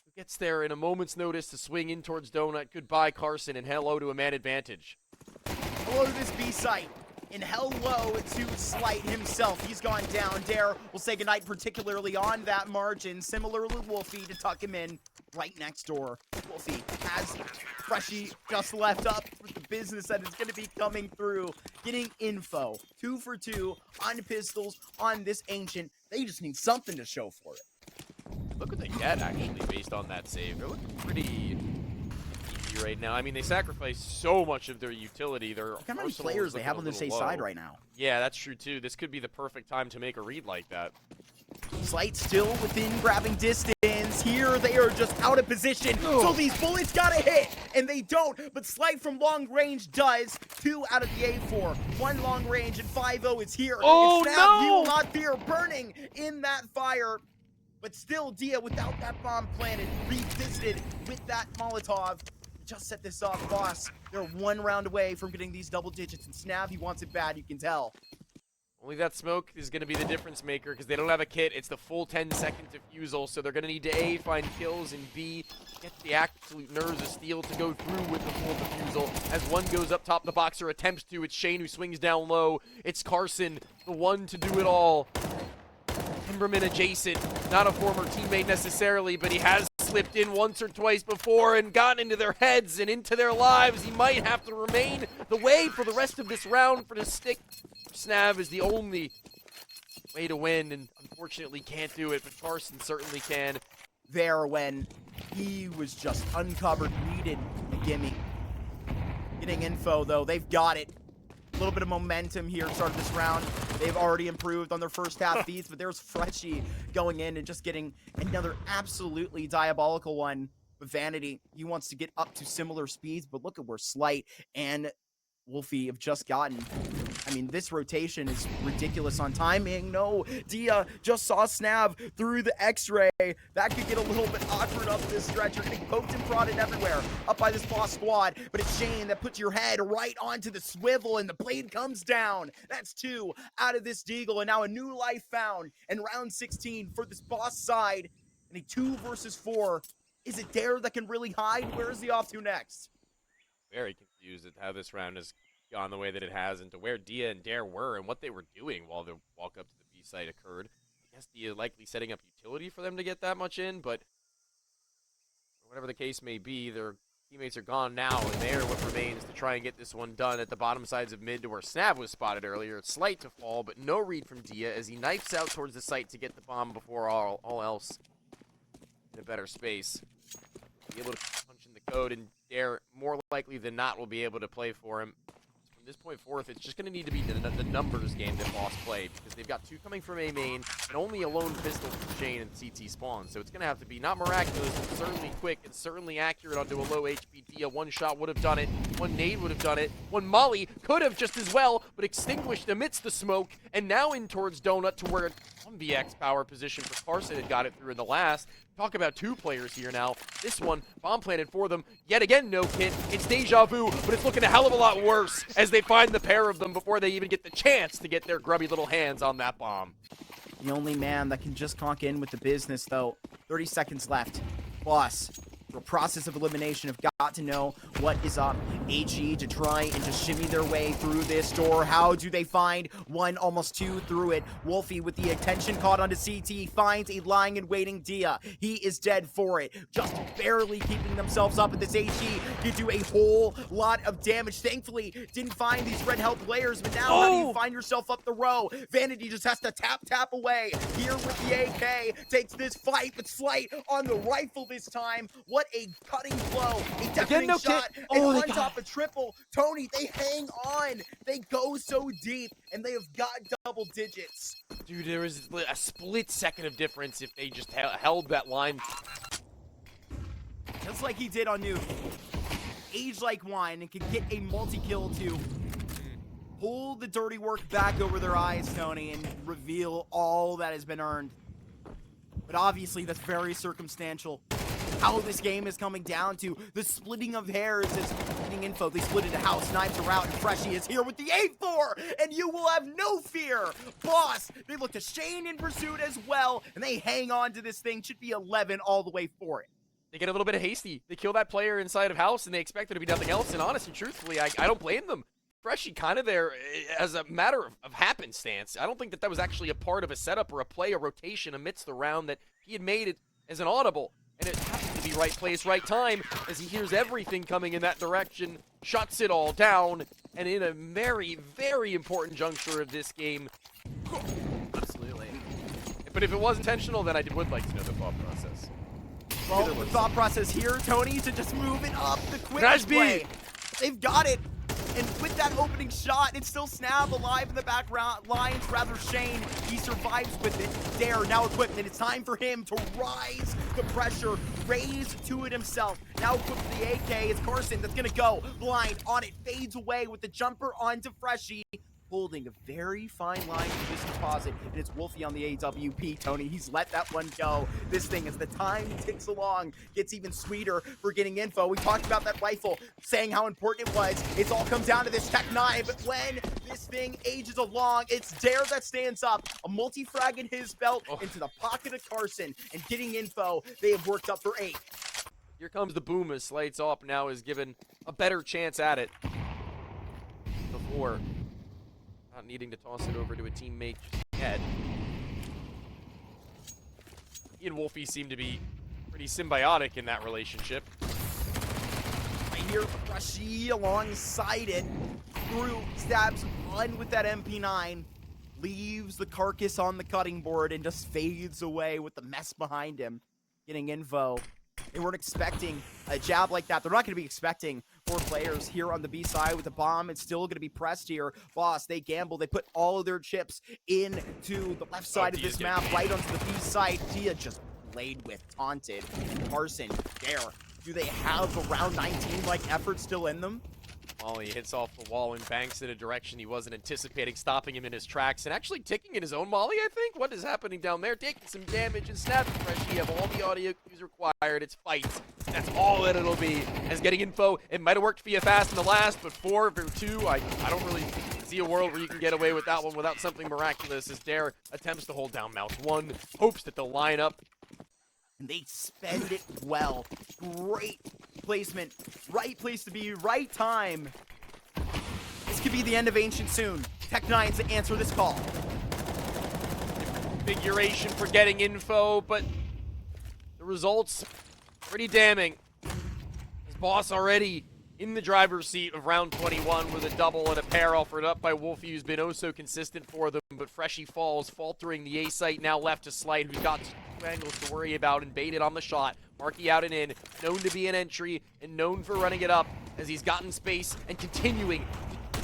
who gets there in a moment's notice to swing in towards Donut. Goodbye, Carson, and hello to a man advantage. Hello to this B site. And hello to Slight himself. He's gone down. Dare will say goodnight, particularly on that margin. Similarly, Wolfie to tuck him in right next door. Wolfie has Freshy just left up with the business that is going to be coming through. Getting info. 2 for 2 on pistols on this Ancient. They just need something to show for it. Look what they get, actually, based on that save. They're looking pretty easy right now. I mean, they sacrificed so much of their utility. Their Look how many players they have on the safe side right now. Yeah, that's true, too. This could be the perfect time to make a read like that. Slight still within grabbing distance. Here they are just out of position. So these bullets gotta hit, and they don't. But Slight from long range does. 2 out of the A4. 1 long range, and 5-0 is here. Oh, Snap, no! He will not fear burning in that fire. But still, Dia, without that bomb planted, revisited with that Molotov. Just set this off, Boss. They're 1 round away from getting these double digits, and Snav, he wants it bad, you can tell. Only that smoke is going to be the difference maker because they don't have a kit. It's the full 10-second defusal, so they're going to need to A, find kills, and B, get the absolute nerves of steel to go through with the full defusal. As one goes up top, the Boxer attempts to. It's Shane who swings down low. It's Carson, the one to do it all. Timberman adjacent, not a former teammate necessarily, but he has slipped in once or twice before and gotten into their heads and into their lives. He might have to remain the way for the rest of this round for the stick. Snav is the only way to win, and unfortunately can't do it, but Carson certainly can. There when he was just uncovered, needed a gimme. Getting info, though, they've got it. A little bit of momentum here to start this round. They've already improved on their first half feeds, but there's Freshy going in and just getting another absolutely diabolical one. But Vanity, he wants to get up to similar speeds, but look at where Slight and Wolfie have just gotten. I I mean, this rotation is ridiculous on timing. No, Dia just saw Snav through the X-ray. That could get a little bit awkward up this stretch. You're getting poked and prodded everywhere up by this boss squad, but it's Shane that puts your head right onto the swivel and the blade comes down. That's 2 out of this Deagle, and now a new life found in round 16 for this boss side. And a 2 versus 4. Is it Dare that can really hide? Where is he off to next? Very confused at how this round has gone the way that it has and to where Dia and Dare were and what they were doing while the walk up to the B site occurred. I guess Dia likely setting up utility for them to get that much in, but whatever the case may be, their teammates are gone now, and they're what remains to try and get this one done at the bottom sides of mid to where Snav was spotted earlier. It's Slight to fall, but no read from Dia as he knifes out towards the site to get the bomb before all else in a better space. Be able to punch in the code, and Dare, more likely than not, will be able to play for him. From this point forth, it's just going to need to be the numbers game that Boss played, because they've got 2 coming from A main, and only a lone pistol from Shane and CT spawn. So it's going to have to be not miraculous, but certainly quick and certainly accurate onto a low HP Dia. 1 shot would have done it, 1 nade would have done it, 1 molly could have just as well, but extinguished amidst the smoke, and now in towards Donut to where 1VX power position for Carson had got it through in the last. Talk about 2 players here now. This one, bomb planted for them. Yet again, no kit. It's deja vu, but it's looking a hell of a lot worse as they find the pair of them before they even get the chance to get their grubby little hands on that bomb. The only man that can just conk in with the business, though. 30 seconds left. Boss, through a process of elimination, have got to know what is up. HE to try and just shimmy their way through this door. How do they find 1, almost 2 through it? Wolfie with the attention caught onto CT finds a lying and waiting Dia. He is dead for it. Just barely keeping themselves up at this HE could do a whole lot of damage. Thankfully, didn't find these red health layers, but now how do you find yourself up the row? Vanity just has to tap away. Here with the AK, takes this fight, but Slight on the rifle this time. What a cutting blow, a deafening shot, and on top of triple. Tony, they hang on. They go so deep, and they have got double digits. Dude, there was a split second of difference if they just held that line. Just like he did on Nuke. Age like wine and can get a multi-kill to pull the dirty work back over their eyes, Tony, and reveal all that has been earned. But obviously, that's very circumstantial. How this game is coming down to the splitting of hairs is getting info. They split into house, knives are out, and Freshie is here with the 8-4, and you will have no fear. Boss, they look to Shane in pursuit as well, and they hang on to this thing. Should be 11 all the way for it. They get a little bit of hasty. They kill that player inside of house, and they expect there to be nothing else, and honestly, truthfully, I don't blame them. Freshie kind of there as a matter of happenstance. I don't think that was actually a part of a setup or a play, a rotation amidst the round that he had made it as an audible. And it happened to be right place, right time, as he hears everything coming in that direction, shuts it all down, and in a very, very important juncture of this game. Absolutely. But if it was intentional, then I would like to know the thought process. Well, the thought process here, Tony, to just move it up the quick play. They've got it. And with that opening shot, it's still Snav alive in the background lines, rather Shane. He survives with it. Dare now equipped, and it's time for him to rise the pressure, raise to it himself. Now equipped with the AK, it's Carson that's gonna go blind on it, fades away with the jumper onto Freshie. Holding a very fine line for this deposit, and it's Wolfie on the AWP. Tony, he's let that one go. This thing, as the time ticks along, gets even sweeter for getting info. We talked about that rifle, saying how important it was. It's all come down to this Tech 9, but when this thing ages along, it's Dare that stands up. A multi-frag in his belt into the pocket of Carson, and getting info. They have worked up for 8. Here comes the boom as Slates up now is given a better chance at it before. Not needing to toss it over to a teammate just yet. He and Wolfie seem to be pretty symbiotic in that relationship. Right here, Freshie alongside it. Through, stabs one with that MP9. Leaves the carcass on the cutting board and just fades away with the mess behind him. Getting info. They weren't expecting a jab like that. They're not going to be expecting 4 players here on the B side with a bomb. It's still going to be pressed here. Boss, they gamble. They put all of their chips into the left side of this map, right onto the B side. Dia just played with, taunted. Carson, Dare. Do they have a round 19-like effort still in them? Molly hits off the wall and banks in a direction he wasn't anticipating, stopping him in his tracks and actually ticking in his own Molly, I think. What is happening down there? Taking some damage and snapping Freshie. You have all the audio cues required. It's fights. That's all that it'll be. As getting info, it might have worked for you fast in the last, but 4 for 2, I don't really see a world where you can get away with that one without something miraculous. As Dare attempts to hold down Mouse 1, hopes that they'll line up. And they spend it well. Great placement. Right place to be, right time. This could be the end of Ancient soon. Tech9's to answer this call. Configuration for getting info, but the results pretty damning. His boss already in the driver's seat of round 21 with a double and a pair offered up by Wolfie, who's been oh so consistent for them, but Freshie falls, faltering the A site now left to Slight, who's got 2 angles to worry about and baited on the shot. Marky out and in, known to be an entry and known for running it up as he's gotten space and continuing to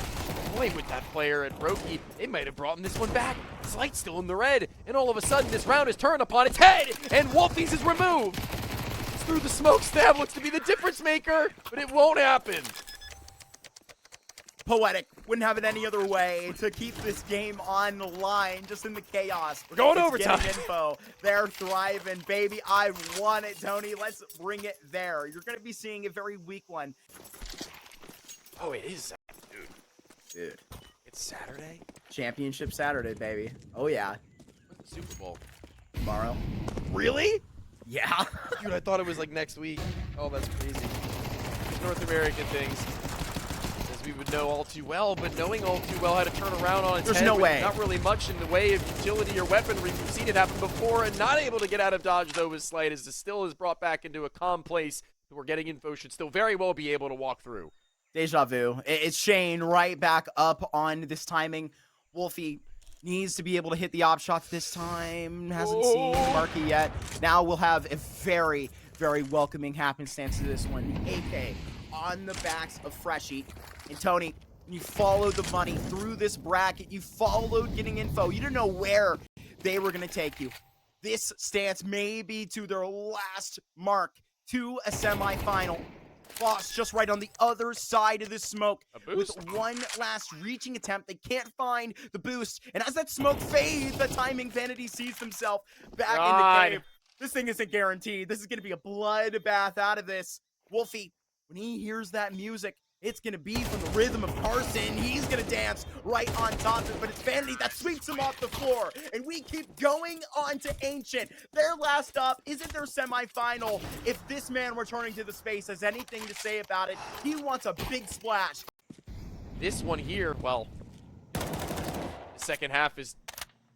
toy with that player. And Roki, they might have brought him this one back. Slight's still in the red, and all of a sudden this round is turned upon its head, and Wolfie's is removed. Through the smoke stab looks to be the difference maker, but it won't happen. Poetic. Wouldn't have it any other way to keep this game on the line, just in the chaos. We're going it's overtime. Getting info. They're thriving, baby. I want it, Tony. Let's bring it there. You're going to be seeing a very weak one. Oh, it is, dude. Dude. It's Saturday? Championship Saturday, baby. Oh, yeah. When's the Super Bowl? Tomorrow. Really? Yeah. Dude, I thought it was like next week. Oh, that's crazy. These North American things, as we would know all too well, but knowing all too well how to turn around on its There's head no with way. not really much in the way of utility or weaponry. We've seen it happen before, and not able to get out of dodge, though, with Slight, as it still is brought back into a calm place that we're getting info should still very well be able to walk through. Deja vu. It's Shane right back up on this timing. Wolfie needs to be able to hit the op shots this time. Hasn't seen Marky yet. Now we'll have a very, very welcoming happenstance to this one. AK on the backs of Freshie. And Tony, you followed the money through this bracket. You followed getting info. You didn't know where they were going to take you. This stance may be to their last mark to a semifinal. Boss just right on the other side of the smoke with one last reaching attempt. They can't find the boost, and as that smoke fades, the timing vanity sees himself back in the cave. This thing isn't guaranteed. This is going to be a bloodbath out of this. Wolfie, when he hears that music, it's going to be from the rhythm of Carson. He's going to dance right on top of it, but it's Vanity that sweeps him off the floor. And we keep going on to Ancient. Their last stop isn't their semifinal. If this man returning to the space has anything to say about it, he wants a big splash. This one here, well, the second half is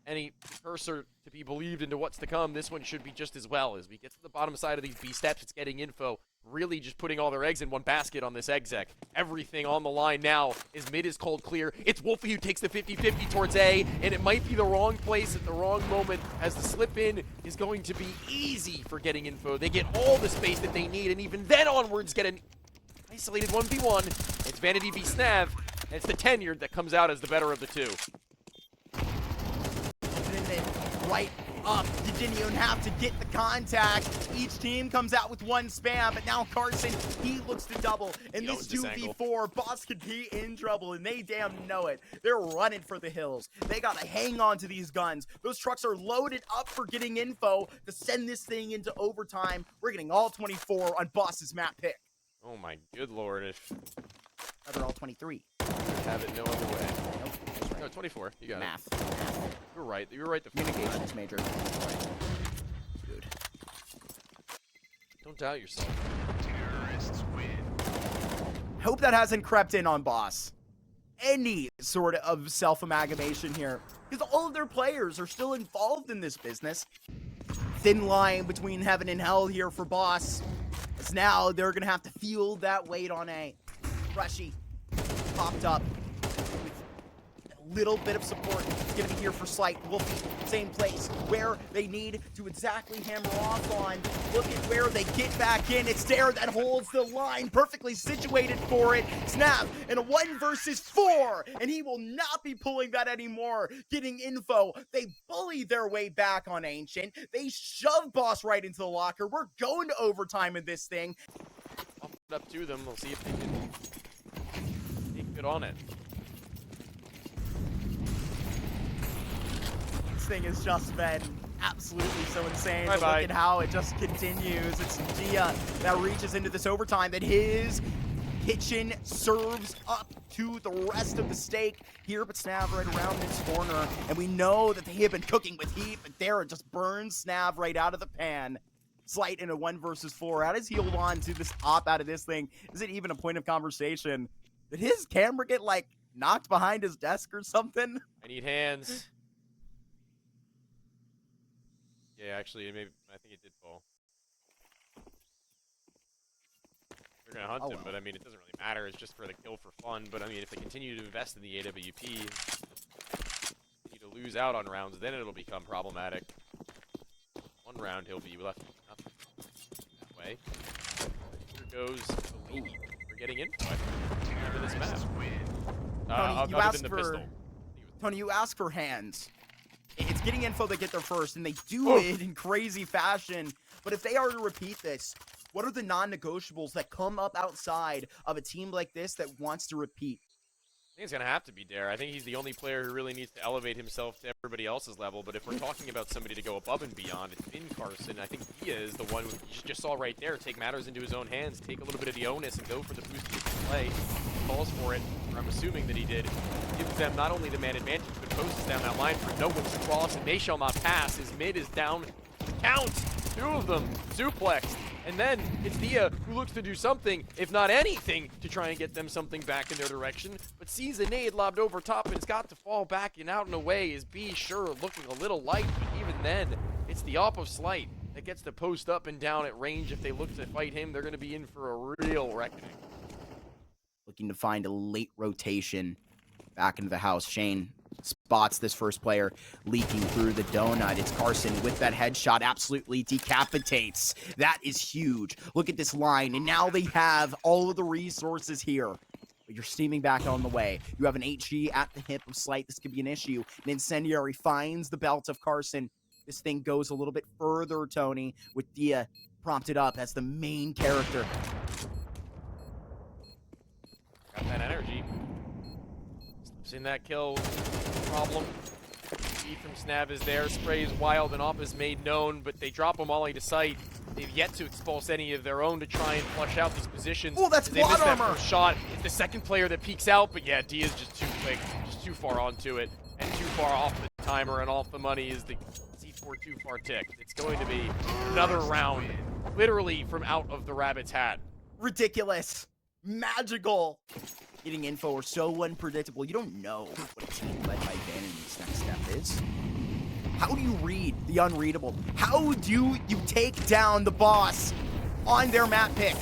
any precursor to be believed into what's to come. This one should be just as well. As we get to the bottom side of these B steps, it's getting info. Really just putting all their eggs in one basket on this exec. Everything on the line now is mid is cold clear. It's Wolfie who takes the 50-50 towards A, and it might be the wrong place at the wrong moment, as the slip in is going to be easy for getting info. They get all the space that they need, and even then onwards get an isolated 1v1. It's Vanity v Snav, and it's the Tenured that comes out as the better of the two. And then right up, you didn't even have to get the contact. Each team comes out with one spam, but now Carson, he looks to double. And this 2v4, Boss could be in trouble, and they damn know it. They're running for the hills. They gotta hang on to these guns. Those trucks are loaded up for getting info to send this thing into overtime. We're getting all 24 on Boss's map pick. Oh my good lord, if They're all 23. have it no other way. Nope, that's right. No, 24, you got Math. it. You're right, the first time. Communications major. Good. Don't doubt yourself. Terrorists win. Hope that hasn't crept in on Boss. Any sort of self-amalgamation here, because all of their players are still involved in this business. Thin line between heaven and hell here for Boss, as now they're gonna have to feel that weight on A. Freshie popped up with a little bit of support. It's gonna be here for Slight. Wolfie, same place where they need to exactly hammer off on. Look at where they get back in. It's Dare that holds the line, perfectly situated for it. Snap in a 1 versus 4, and he will not be pulling that anymore. Getting info. They bully their way back on Ancient. They shove Boss right into the locker. We're going to overtime in this thing. I'll put it up to them. We'll see if they can Good on it. This thing has just been absolutely so insane. But Bye-bye. look at how it just continues. It's Dia that reaches into this overtime that his kitchen serves up to the rest of the steak here, but Snav right around this corner. And we know that they have been cooking with heat, but there it just burns Snav right out of the pan. Slight in a 1 versus 4. How does he hold on to this op out of this thing? Is it even a point of conversation? Did his camera get, like, knocked behind his desk or something? I need hands. Yeah, actually, maybe I think it did fall. They're gonna hunt him, but I mean, it doesn't really matter. It's just for the kill for fun. But I mean, if they continue to invest in the AWP, continue to lose out on rounds, then it'll become problematic. 1 round, he'll be left nothing that way. Here goes the lead. We're getting in for this map. Tony, you other asked than the for pistol. Tony, you ask for hands. It's getting info that get there first, and they do it in crazy fashion. But if they are to repeat this, what are the non-negotiables that come up outside of a team like this that wants to repeat? I think it's going to have to be Dare. I think he's the only player who really needs to elevate himself to everybody else's level. But if we're talking about somebody to go above and beyond, it's been Carson. I think Dia is the one you just saw right there. Take matters into his own hands, take a little bit of the onus, and go for the boosted play. Calls for it, or I'm assuming that he did. Gives them not only the man advantage, but posts down that line for no one to cross, and they shall not pass. His mid is down. Count! 2 of them suplexed. And then it's Dia who looks to do something, if not anything, to try and get them something back in their direction. But sees a nade lobbed over top, and it's got to fall back and out and away. Is B sure looking a little light, but even then, it's the op of Slight that gets to post up and down at range. If they look to fight him, they're going to be in for a real reckoning. Looking to find a late rotation back into the house. Shane spots this first player leaking through the donut. It's Carson with that headshot, absolutely decapitates. That is huge. Look at this line, and now they have all of the resources here. But you're steaming back on the way. You have an HG at the hip of Slight. This could be an issue. An Incendiary finds the belt of Carson. This thing goes a little bit further, Tony, with Dia prompted up as the main character. Got that energy. Slips in that kill. Problem. Speed from Snav is there. Sprays wild and off is made known, but they drop them all into sight. They've yet to expulse any of their own to try and flush out these positions. Oh, that's they missed plot that armor. first shot. It's the second player that peeks out, but yeah, Dia's just too quick, just too far onto it, and too far off the timer and off the money is the C4 too far ticked. It's going to be another round, literally from out of the rabbit's hat. Ridiculous. Magical. Getting info are so unpredictable. You don't know what a team led by Vanity's next step is. How do you read the unreadable? How do you take down the boss on their map pick?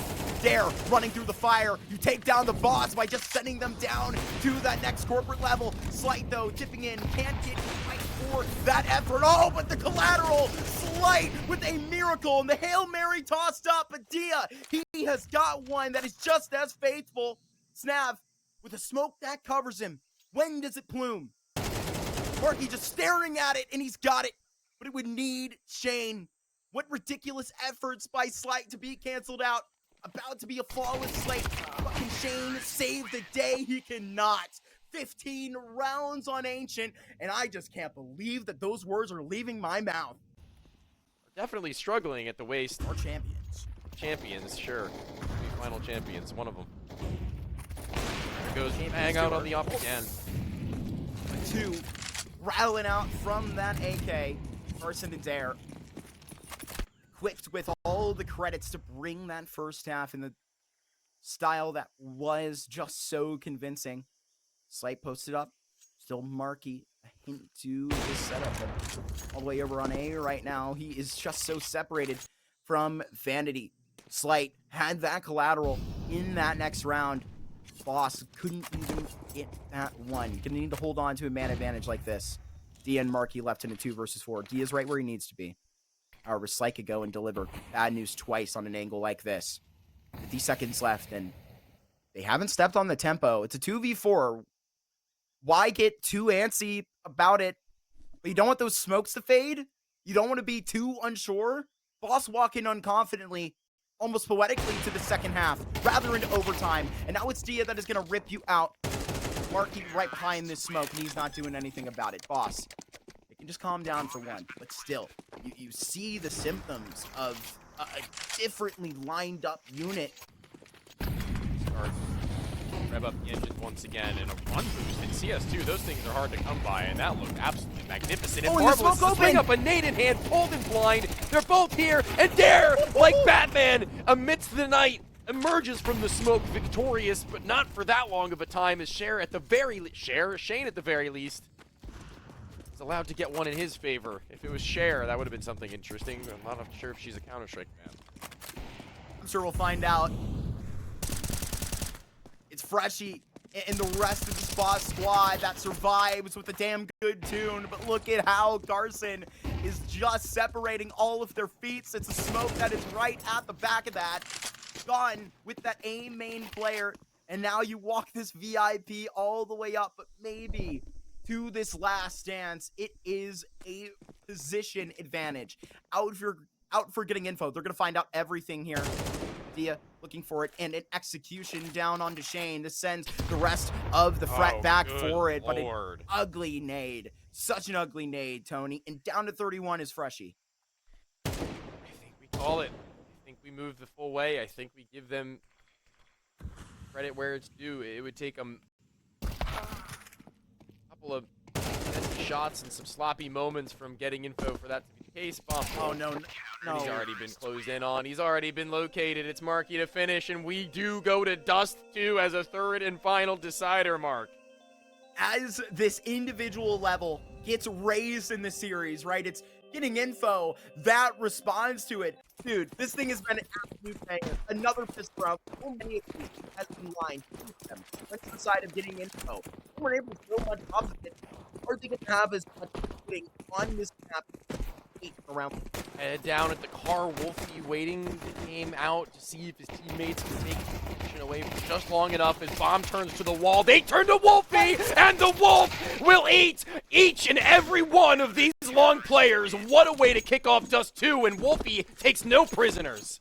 Dare running through the fire. You take down the boss by just sending them down to that next corporate level. Slight, though, tipping in. Can't get right for that effort. Oh, but the collateral. Slight with a miracle. And the Hail Mary tossed up. But Dia, he has got one that is just as faithful. Snav with a smoke that covers him. When does it plume? Marky just staring at it, and he's got it. But it would need Shane. What ridiculous efforts by Slight to be canceled out. About to be a flawless slate. Fucking Shane saved the day. He cannot. 15 rounds on Ancient, and I just can't believe that those words are leaving my mouth. Definitely struggling at the waist. Our champions. Champions, sure. Final champions, one of them. There goes hang out on the up again. 2 rattling out from that AK. Carson and Dare. Equipped with all the credits to bring that first half in the style that was just so convincing. Slight posted up. Still Marky. A hint to this setup. But all the way over on A right now. He is just so separated from Vanity. Slight had that collateral in that next round. Boss couldn't even get that one. Gonna need to hold on to a man advantage like this. Dia and Marky left in a 2 versus 4. Dia's right where he needs to be. However, Slight could go and deliver bad news twice on an angle like this. 50 seconds left, and they haven't stepped on the tempo. It's a 2v4. Why get too antsy about it? But you don't want those smokes to fade. You don't want to be too unsure. Boss walk in unconfidently, almost poetically to the second half, rather into overtime. And now it's Dia that is going to rip you out Marky right behind this smoke, and he's not doing anything about it. Boss, they can just calm down for one, but still, you see the symptoms of a differently lined up unit. Starts rev up the engines once again, and a run boost in CS2. Those things are hard to come by, and that looked absolutely magnificent and Oh, and the marvelous. smoke Swing open! up a nade in hand, pulled in blind. They're both here, and Dare, like Batman, amidst the night, emerges from the smoke victorious, but not for that long of a time. As Shane at the very least, is allowed to get one in his favor. If it was Cher, that would have been something interesting. I'm not sure if she's a Counter-Strike fan. I'm sure we'll find out. It's Freshy and the rest of the Spa squad that survives with a damn good tune. But look at how Garson is just separating all of their feats. It's a smoke that is right at the back of that. Gone with that A main player. And now you walk this VIP all the way up, but maybe to this last dance, it is a position advantage. Out for getting info. They're going to find out everything here. Dia looking for it, and an execution down onto Shane. This sends the rest of the fret back for it, but an ugly nade. Such an ugly nade, Tony. And down to 31 is Freshy. I think we call it. I think we move the full way. I think we give them credit where it's due. It would take them couple of messy shots and some sloppy moments from getting info for that to be the case. Bomb. Oh, no. He's already been closed in on. He's already been located. It's Marky to finish, and we do go to Dust 2 as a third and final decider, Mark. As this individual level gets raised in the series, right? It's getting info that responds to it. Dude, this thing has been an absolute banger. Another pistol round. So many of these has been lined. Them went to the side of getting info. They weren't able to throw much off of it. Or they can have as much shooting on this map around. Head down at the car, Wolfie waiting the game out to see if his teammates can take the position away for just long enough as Bomb turns to the wall. They turn to Wolfie, and the Wolf will eat each and every one of these long players. What a way to kick off Dust 2, and Wolfie takes no prisoners.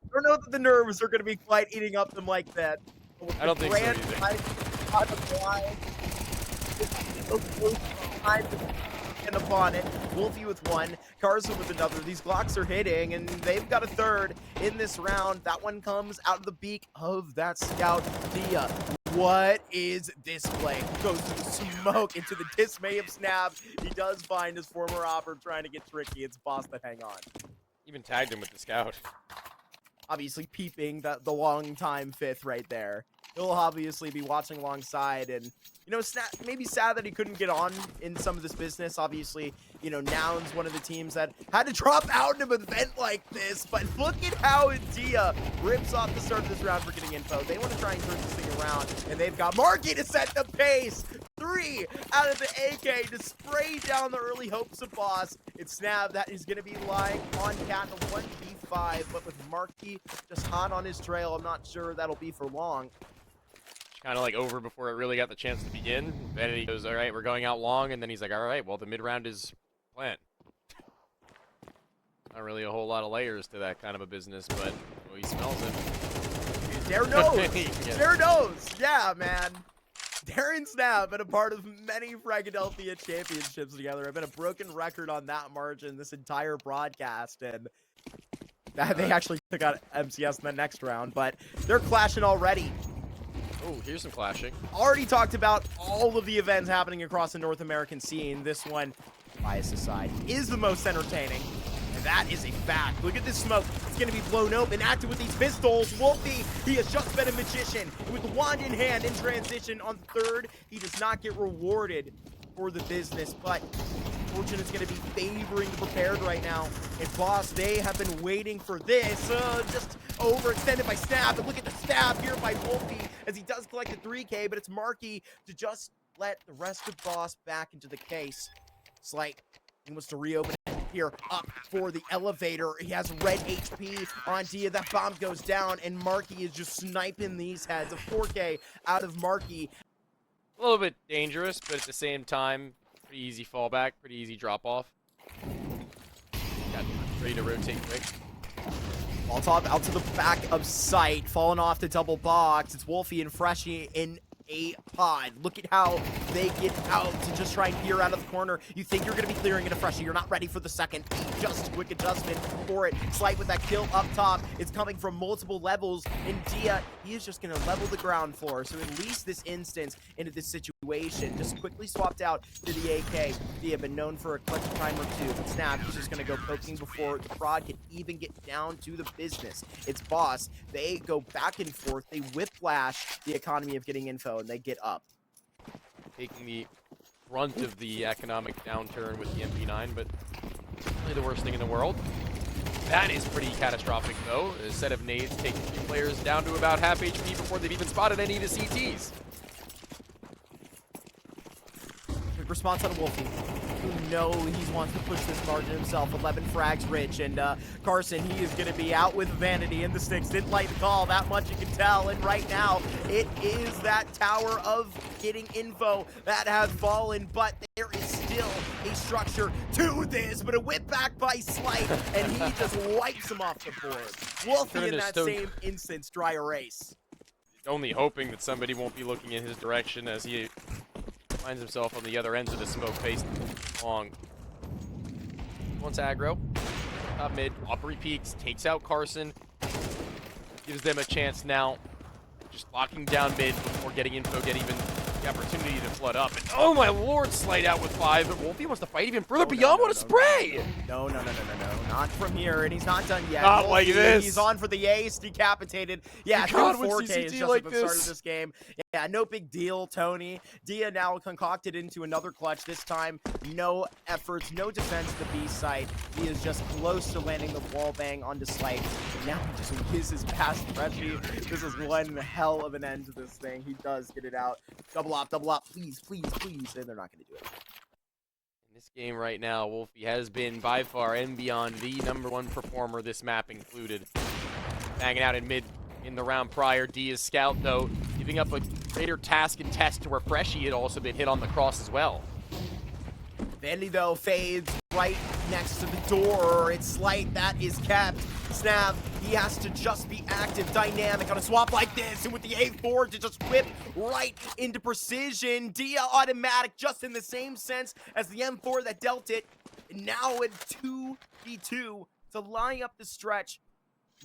I don't know that the nerves are going to be quite eating up them like that. I don't think so either. And upon it, Wolfie with one, Carson with another. These Glocks are hitting, and they've got a third in this round. That one comes out of the beak of that scout, Dia. What is this play? Goes to the smoke, into the dismay of Snap. He does find his former opper trying to get tricky. It's Boss that hang on. Even tagged him with the scout. Obviously peeping the long time fifth right there. He'll obviously be watching alongside, and you know, maybe sad that he couldn't get on in some of this business. Obviously, you know, Noun's one of the teams that had to drop out of an event like this, but look at how Dia rips off the start of this round for getting info. They want to try and turn this thing around, and they've got Marky to set the pace. 3 out of the AK to spray down the early hopes of Boss. It's Snap that is going to be lying on Cat in a 1v5, but with Marky just hot on his trail, I'm not sure that'll be for long. Kind of like over before it really got the chance to begin. Vanity goes, all right, we're going out long, and then he's like, all right, well, the mid-round is plant. Not really a whole lot of layers to that kind of a business, but well, he smells it. Dare knows. Dare knows. Yeah, man. Dare and Snap been a part of many Fragadelphia championships together. I've been a broken record on that margin this entire broadcast, and they actually took out MCS in the next round, but they're clashing already. Oh, here's some clashing. Already talked about all of the events happening across the North American scene. This one, bias aside, is the most entertaining. And that is a fact. Look at this smoke. It's going to be blown open. Active with these pistols. Wolfie, he has just been a magician. And with the wand in hand in transition on third, he does not get rewarded for the business. But fortune is going to be favoring the prepared right now. And Boss, they have been waiting for this. Just overextended by Snap. And look at the stab here by Wolfie as he does collect a 3K, but it's Marky to just let the rest of Boss back into the case. It's like he wants to reopen it here up for the elevator. He has red HP on Dia. That bomb goes down, and Marky is just sniping these heads. A 4K out of Marky. A little bit dangerous, but at the same time, pretty easy fallback, pretty easy drop off. Got ready to rotate quick. Molotov out to the back of sight, falling off the double box. It's Wolfie and Freshie in a pod. Look at how they get out to just try and peer out of the corner. You think you're going to be clearing into Freshie. You're not ready for the second. Just a quick adjustment for it. Slight with that kill up top. It's coming from multiple levels. And Dia, he is just going to level the ground floor. So at least this instance into this situation just quickly swapped out to the AK. Dia been known for a clutch time or two. But Snap, he's just going to go poking before the prod can even get down to the business. It's Boss. They go back and forth. They whiplash the economy of getting info. And they get up. Taking the brunt of the economic downturn with the MP9, but really the worst thing in the world. That is pretty catastrophic, though. A set of nades taking 3 players down to about half HP before they've even spotted any of the CTs. Quick response on Wolfie, who he wants to push this margin himself. 11 frags rich, and Carson, he is going to be out with Vanity, and the Sticks didn't like the call, that much you can tell. And right now, it is that tower of getting info that has fallen, but there is still a structure to this, but a whip back by Slight, and he just wipes him off the board. Wolfie in that same instance, dry erase. Only hoping that somebody won't be looking in his direction as he finds himself on the other end of the smoke face long. Wants aggro. Top mid. Opry peaks. Takes out Carson. Gives them a chance now. Just locking down mid before getting info. Get even the opportunity to flood up. And oh my lord, Slide out with 5. But Wolfie wants to fight even further. Beyond what a spray! No. Not from here. And he's not done yet. Not like this. He's on for the ace. Decapitated. Yeah, God, 4K CCT is just like at the start this. of this game. Yeah, no big deal, Tony. Dia now concocted into another clutch. This time, no efforts, no defense to the B site. He is just close to landing the wall bang onto Slight. Now he just whizzes past Freshie. This is one hell of an end to this thing. He does get it out. Double op, please. And they're not going to do it. In this game right now, Wolfie has been by far and beyond the #1 performer, this map included. Hanging out in mid in the round prior. Dia's scout, though, giving up a greater task and test to where Freshie had also been hit on the cross as well. Vandy, though, fades right next to the door. It's Slight that is kept. Snap, he has to just be active, dynamic on a swap like this. And with the A4 to just whip right into precision. Dia automatic, just in the same sense as the M4 that dealt it. And now at 2v2 to line up the stretch.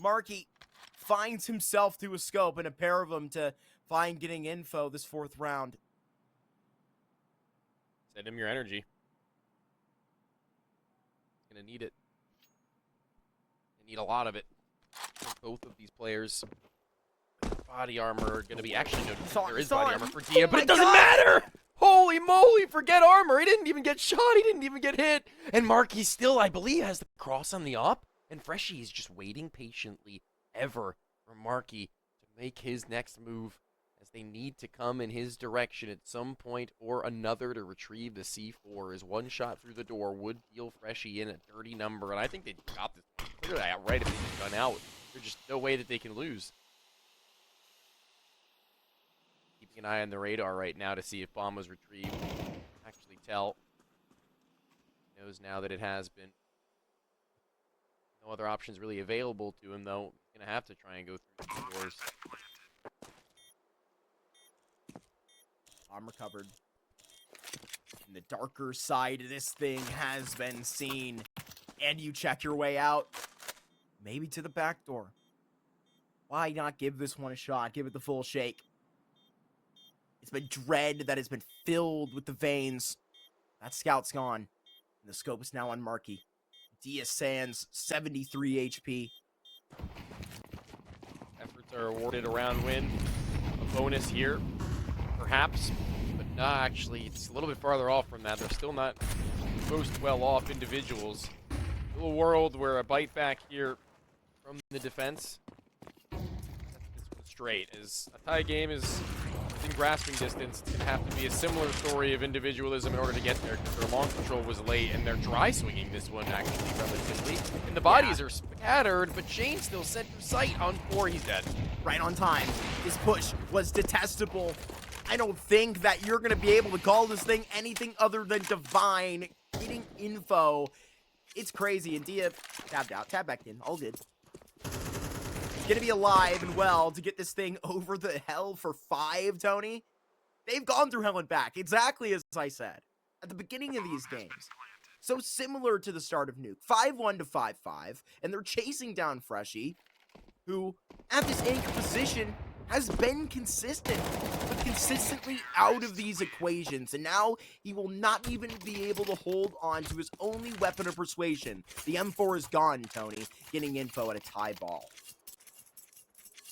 Marky finds himself through a scope and a pair of them to find getting info this 4th round. Send him your energy. Gonna need it. They need a lot of it. Both of these players. Body armor gonna be actually no. There is body armor for Dia, but it doesn't matter. Holy moly! Forget armor. He didn't even get shot. He didn't even get hit. And Marky still, I believe, has the cross on the op. And Freshie is just waiting patiently, ever, for Marky to make his next move, as they need to come in his direction at some point or another to retrieve the C4, as one shot through the door would deal Freshie in a dirty number, and I think they got this clearly outright if they just run out. There's just no way that they can lose. Keeping an eye on the radar right now to see if bomb was retrieved. Actually tell. He knows now that it has been. No other options really available to him, though. He's gonna have to try and go through these doors. Bomb recovered. And the darker side of this thing has been seen. And you check your way out. Maybe to the back door. Why not give this one a shot? Give it the full shake. It's been dread that has been filled with the veins. That scout's gone. And the scope is now on Marky. Dia Sands, 73 HP. Efforts are awarded a round win. A bonus here, perhaps. But no, actually, it's a little bit farther off from that. They're still not most well-off individuals. A little world where a bite back here from the defense. This one straight. As a tie game is within grasping distance, it's going to have to be a similar story of individualism in order to get there, because their long control was late, and they're dry swinging this one actually relatively. And the bodies are scattered, but Shane still center sight on 4. He's dead. Right on time. This push was detestable. I don't think that you're going to be able to call this thing anything other than divine. Getting info. It's crazy. And Dia tabbed out. Tab back in. All good. gonna be alive and well to get this thing over the hell for 5, Tony. They've gone through hell and back, exactly as I said at the beginning of these games. So similar to the start of Nuke, 5-1 to 5-5, and they're chasing down Freshie, who at this anchor position has been consistent, but consistently out of these equations, and now he will not even be able to hold on to his only weapon of persuasion. The M4 is gone, Tony, getting info at a tie ball.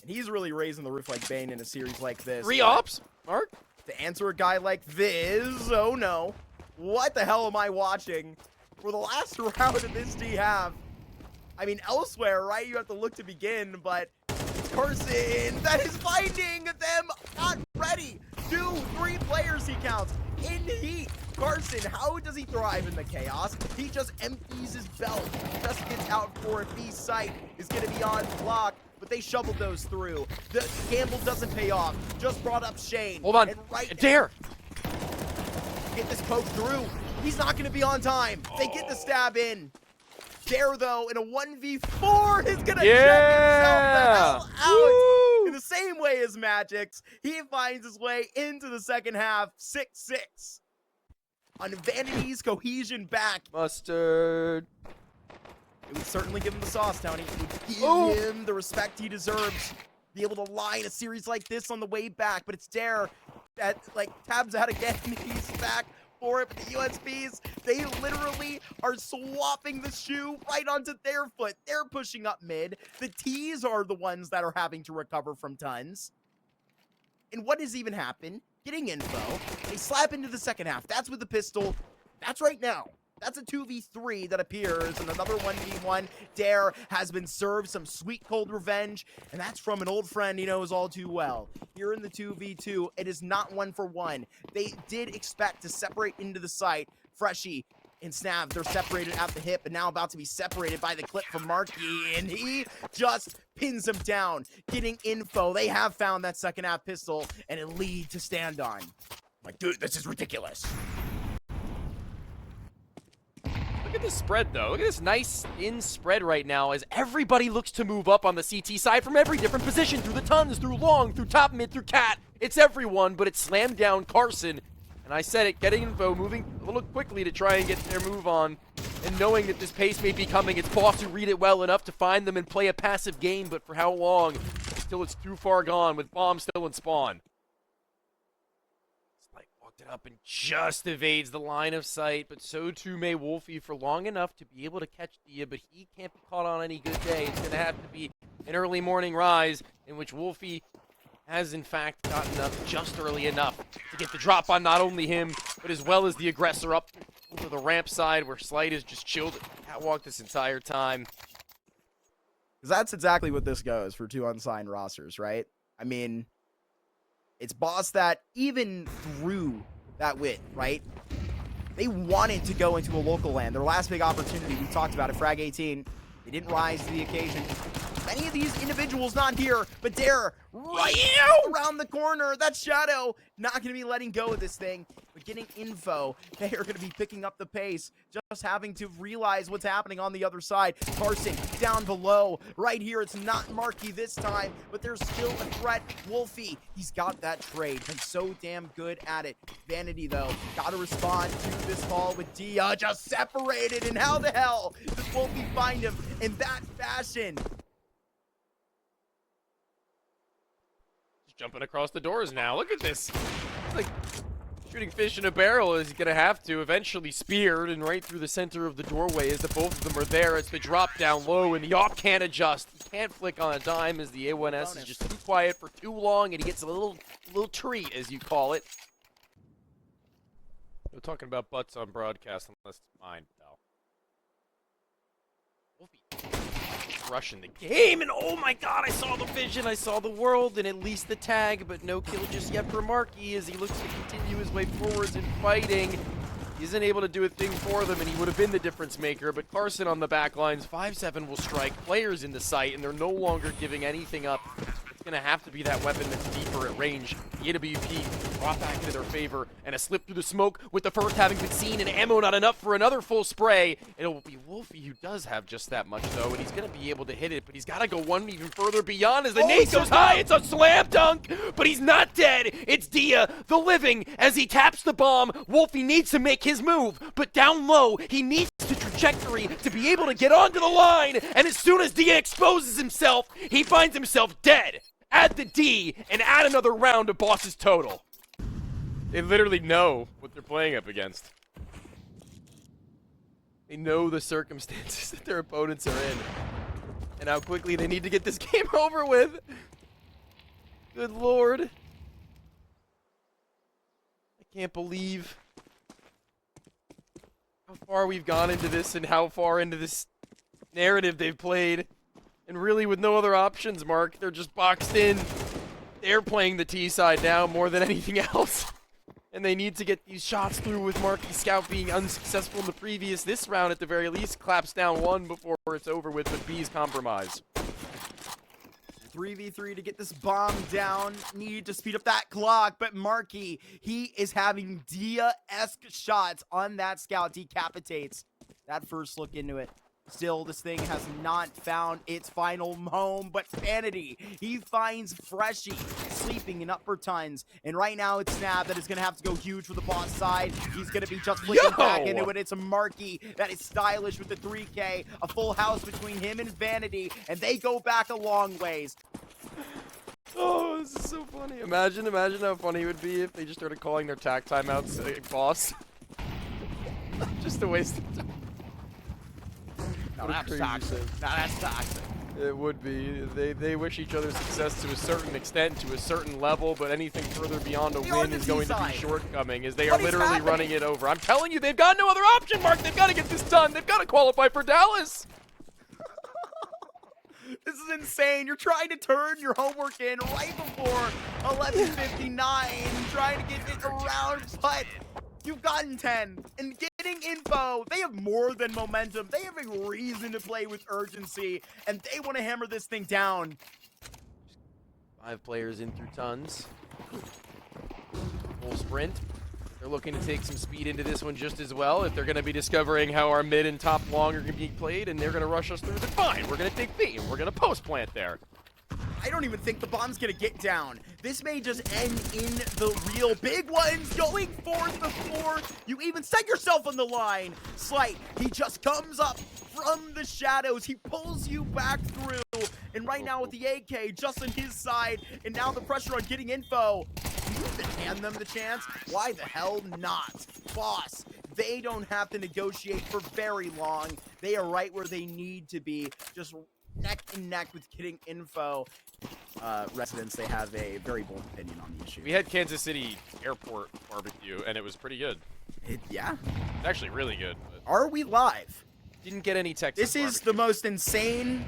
And he's really raising the roof like Bane in a series like this. 3 ops, Mark? To answer a guy like this, oh no. What the hell am I watching? For the last round of this D-half. I mean, elsewhere, right, you have to look to begin, but Carson, that is finding them not ready. 2, 3 players he counts in heat. Carson, how does he thrive in the chaos? He just empties his belt, just gets out for it. B site is going to be on block, but they shoveled those through. The gamble doesn't pay off. Just brought up Shane. Hold on, and right Dare. Get this poke through. He's not going to be on time. They get the stab in. Dare, though, in a 1v4 is going to check himself the hell out. Woo! In the same way as Magic's, he finds his way into the second half, 6-6. On Vanity's cohesion back. Mustard. It would certainly give him the sauce, Tony. It would give him the respect he deserves. Be able to line a series like this on the way back, but it's Dare that, like, tabs out again. He's back for it, but the USBs, they literally are swapping the shoe right onto their foot. They're pushing up mid. The T's are the ones that are having to recover from tons. And what has even happened? Getting info. They slap into the second half. That's with the pistol. That's right now. That's a 2v3 that appears, and another 1v1. Dare has been served some sweet cold revenge, and that's from an old friend he knows all too well. Here in the 2v2, it is not 1-for-1. They did expect to separate into the site. Freshie and Snav, they're separated at the hip, and now about to be separated by the clip from Marky, and he just pins him down, getting info. They have found that second half pistol, and a lead to stand on. Like, dude, this is ridiculous. Look at this spread, though. Look at this nice in spread right now as everybody looks to move up on the CT side from every different position, through the tons, through long, through top mid, through cat. It's everyone, but it slammed down Carson. And I said it, getting info, moving a little quickly to try and get their move on, and knowing that this pace may be coming. It's boss to read it well enough to find them and play a passive game, but for how long? Until it's too far gone with bomb still in spawn. It up and just evades the line of sight, but so too may Wolfie for long enough to be able to catch Dia, but he can't be caught on any good day. It's going to have to be an early morning rise in which Wolfie has in fact gotten up just early enough to get the drop on not only him, but as well as the aggressor up over the ramp side where Slight is just chilled at the catwalk this entire time. Because that's exactly what this goes for 2 unsigned rosters, right? I mean, it's boss that even through that win, right? They wanted to go into a local land. Their last big opportunity, we talked about it, Frag 18. They didn't rise to the occasion. Many of these individuals not here, but Dare right around the corner. That Shadow not going to be letting go of this thing, but getting info. They are going to be picking up the pace, just having to realize what's happening on the other side. Carson down below. Right here, it's not Marky this time, but there's still a threat. Wolfie, he's got that trade. Been so damn good at it. Vanity, though, got to respond to this call with Dia just separated. And how the hell does Wolfie find him in that fashion? Jumping across the doors now. Look at this. It's like shooting fish in a barrel. Is going to have to eventually speared and right through the center of the doorway as the both of them are there. It's the drop down low and the op can't adjust. He can't flick on a dime as the A1S is just too quiet for too long and he gets a little treat, as you call it. We're talking about butts on broadcast unless it's mine, though. Wolfie rushing the game, and oh my god, I saw the vision, I saw the world, and at least the tag, but no kill just yet for Marky as he looks to continue his way forwards in fighting. He isn't able to do a thing for them, and he would have been the difference maker, but Carson on the back lines, 5-7 will strike, players in the sight, and they're no longer giving anything up. going to have to be that weapon that's deeper at range. The AWP brought back into their favor, and a slip through the smoke with the first having been seen, and ammo not enough for another full spray. It'll be Wolfie who does have just that much, though, and he's going to be able to hit it, but he's got to go one even further beyond as the nade goes high. It's a slam dunk, but he's not dead. It's Dia, the living, as he taps the bomb. Wolfie needs to make his move, but down low, he needs the trajectory to be able to get onto the line, and as soon as Dia exposes himself, he finds himself dead. Add the D and add another round to Boss's total. They literally know what they're playing up against. They know the circumstances that their opponents are in and how quickly they need to get this game over with. Good lord. I can't believe how far we've gone into this and how far into this narrative they've played. And really with no other options, Mark. They're just boxed in. They're playing the T side now more than anything else. And they need to get these shots through with Marky Scout being unsuccessful in the previous. This round, at the very least, claps down one before it's over with B's compromise. 3v3 to get this bomb down. Need to speed up that clock, but Marky, he is having Dia-esque shots on that scout. Decapitates that first look into it. Still, this thing has not found its final home, but Vanity, he finds Freshie sleeping in upper tons, and right now it's Snap that is going to have to go huge for the boss side. He's going to be just flicking back into it. It's a Marky that is stylish with the 3K, a full house between him and Vanity, and they go back a long ways. Oh, this is so funny. Imagine how funny it would be if they just started calling their tack timeouts boss. Just a waste of time. No, that's toxic. No, that's toxic. It would be. They wish each other success to a certain extent, to a certain level, but anything further beyond a win is going to be shortcoming, as they are literally running it over. I'm telling you, they've got no other option, Mark. They've got to get this done. They've got to qualify for Dallas. This is insane. You're trying to turn your homework in right before 11:59, trying to get it around, but you've gotten 10. And getting info, they have more than momentum. They have a reason to play with urgency, and they want to hammer this thing down. 5 players in through tons. Full sprint. They're looking to take some speed into this one just as well. If they're going to be discovering how our mid and top long are going to be played and they're going to rush us through, then fine. We're going to take B and we're going to post plant there. I don't even think the bomb's going to get down. This may just end in the real big ones. Going forth before you even set yourself on the line. Slight, he just comes up from the shadows. He pulls you back through. And right now with the AK just on his side, and now the pressure on getting info. You can hand them the chance. Why the hell not? Boss, they don't have to negotiate for very long. They are right where they need to be. Just neck and neck with getting info. Residents, they have a very bold opinion on the issue. We had Kansas City Airport barbecue, and it was pretty good. Yeah? It's actually really good. But Are we live? didn't get any Texas This is barbecue. the most insane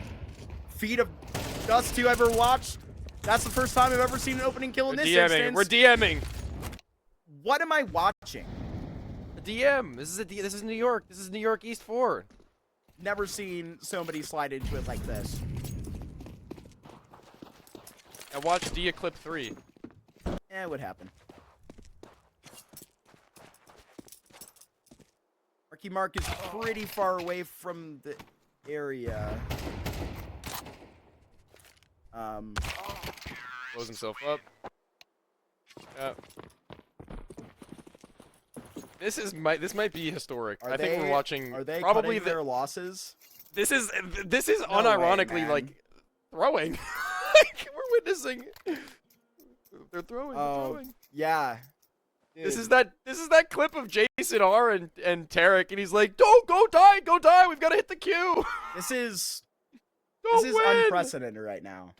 feat of Dust 2 ever watched. That's the first time I've ever seen an opening kill in this instance. We're DMing. What am I watching? A DM. This is New York. This is New York East 4. Never seen somebody slide into it like this. I watched Dia clip 3. It would happen. Marky Mark is pretty far away from the area. Blows himself up. This might be historic. I think we're watching. Are they probably cutting their losses? This is No unironically way, like throwing. Like, we're witnessing. They're throwing. Oh, they're throwing. yeah. This is that clip of Jason R and Tarek, and he's like, "Don't go die. We've got to hit the Q." This is Don't win. unprecedented right now.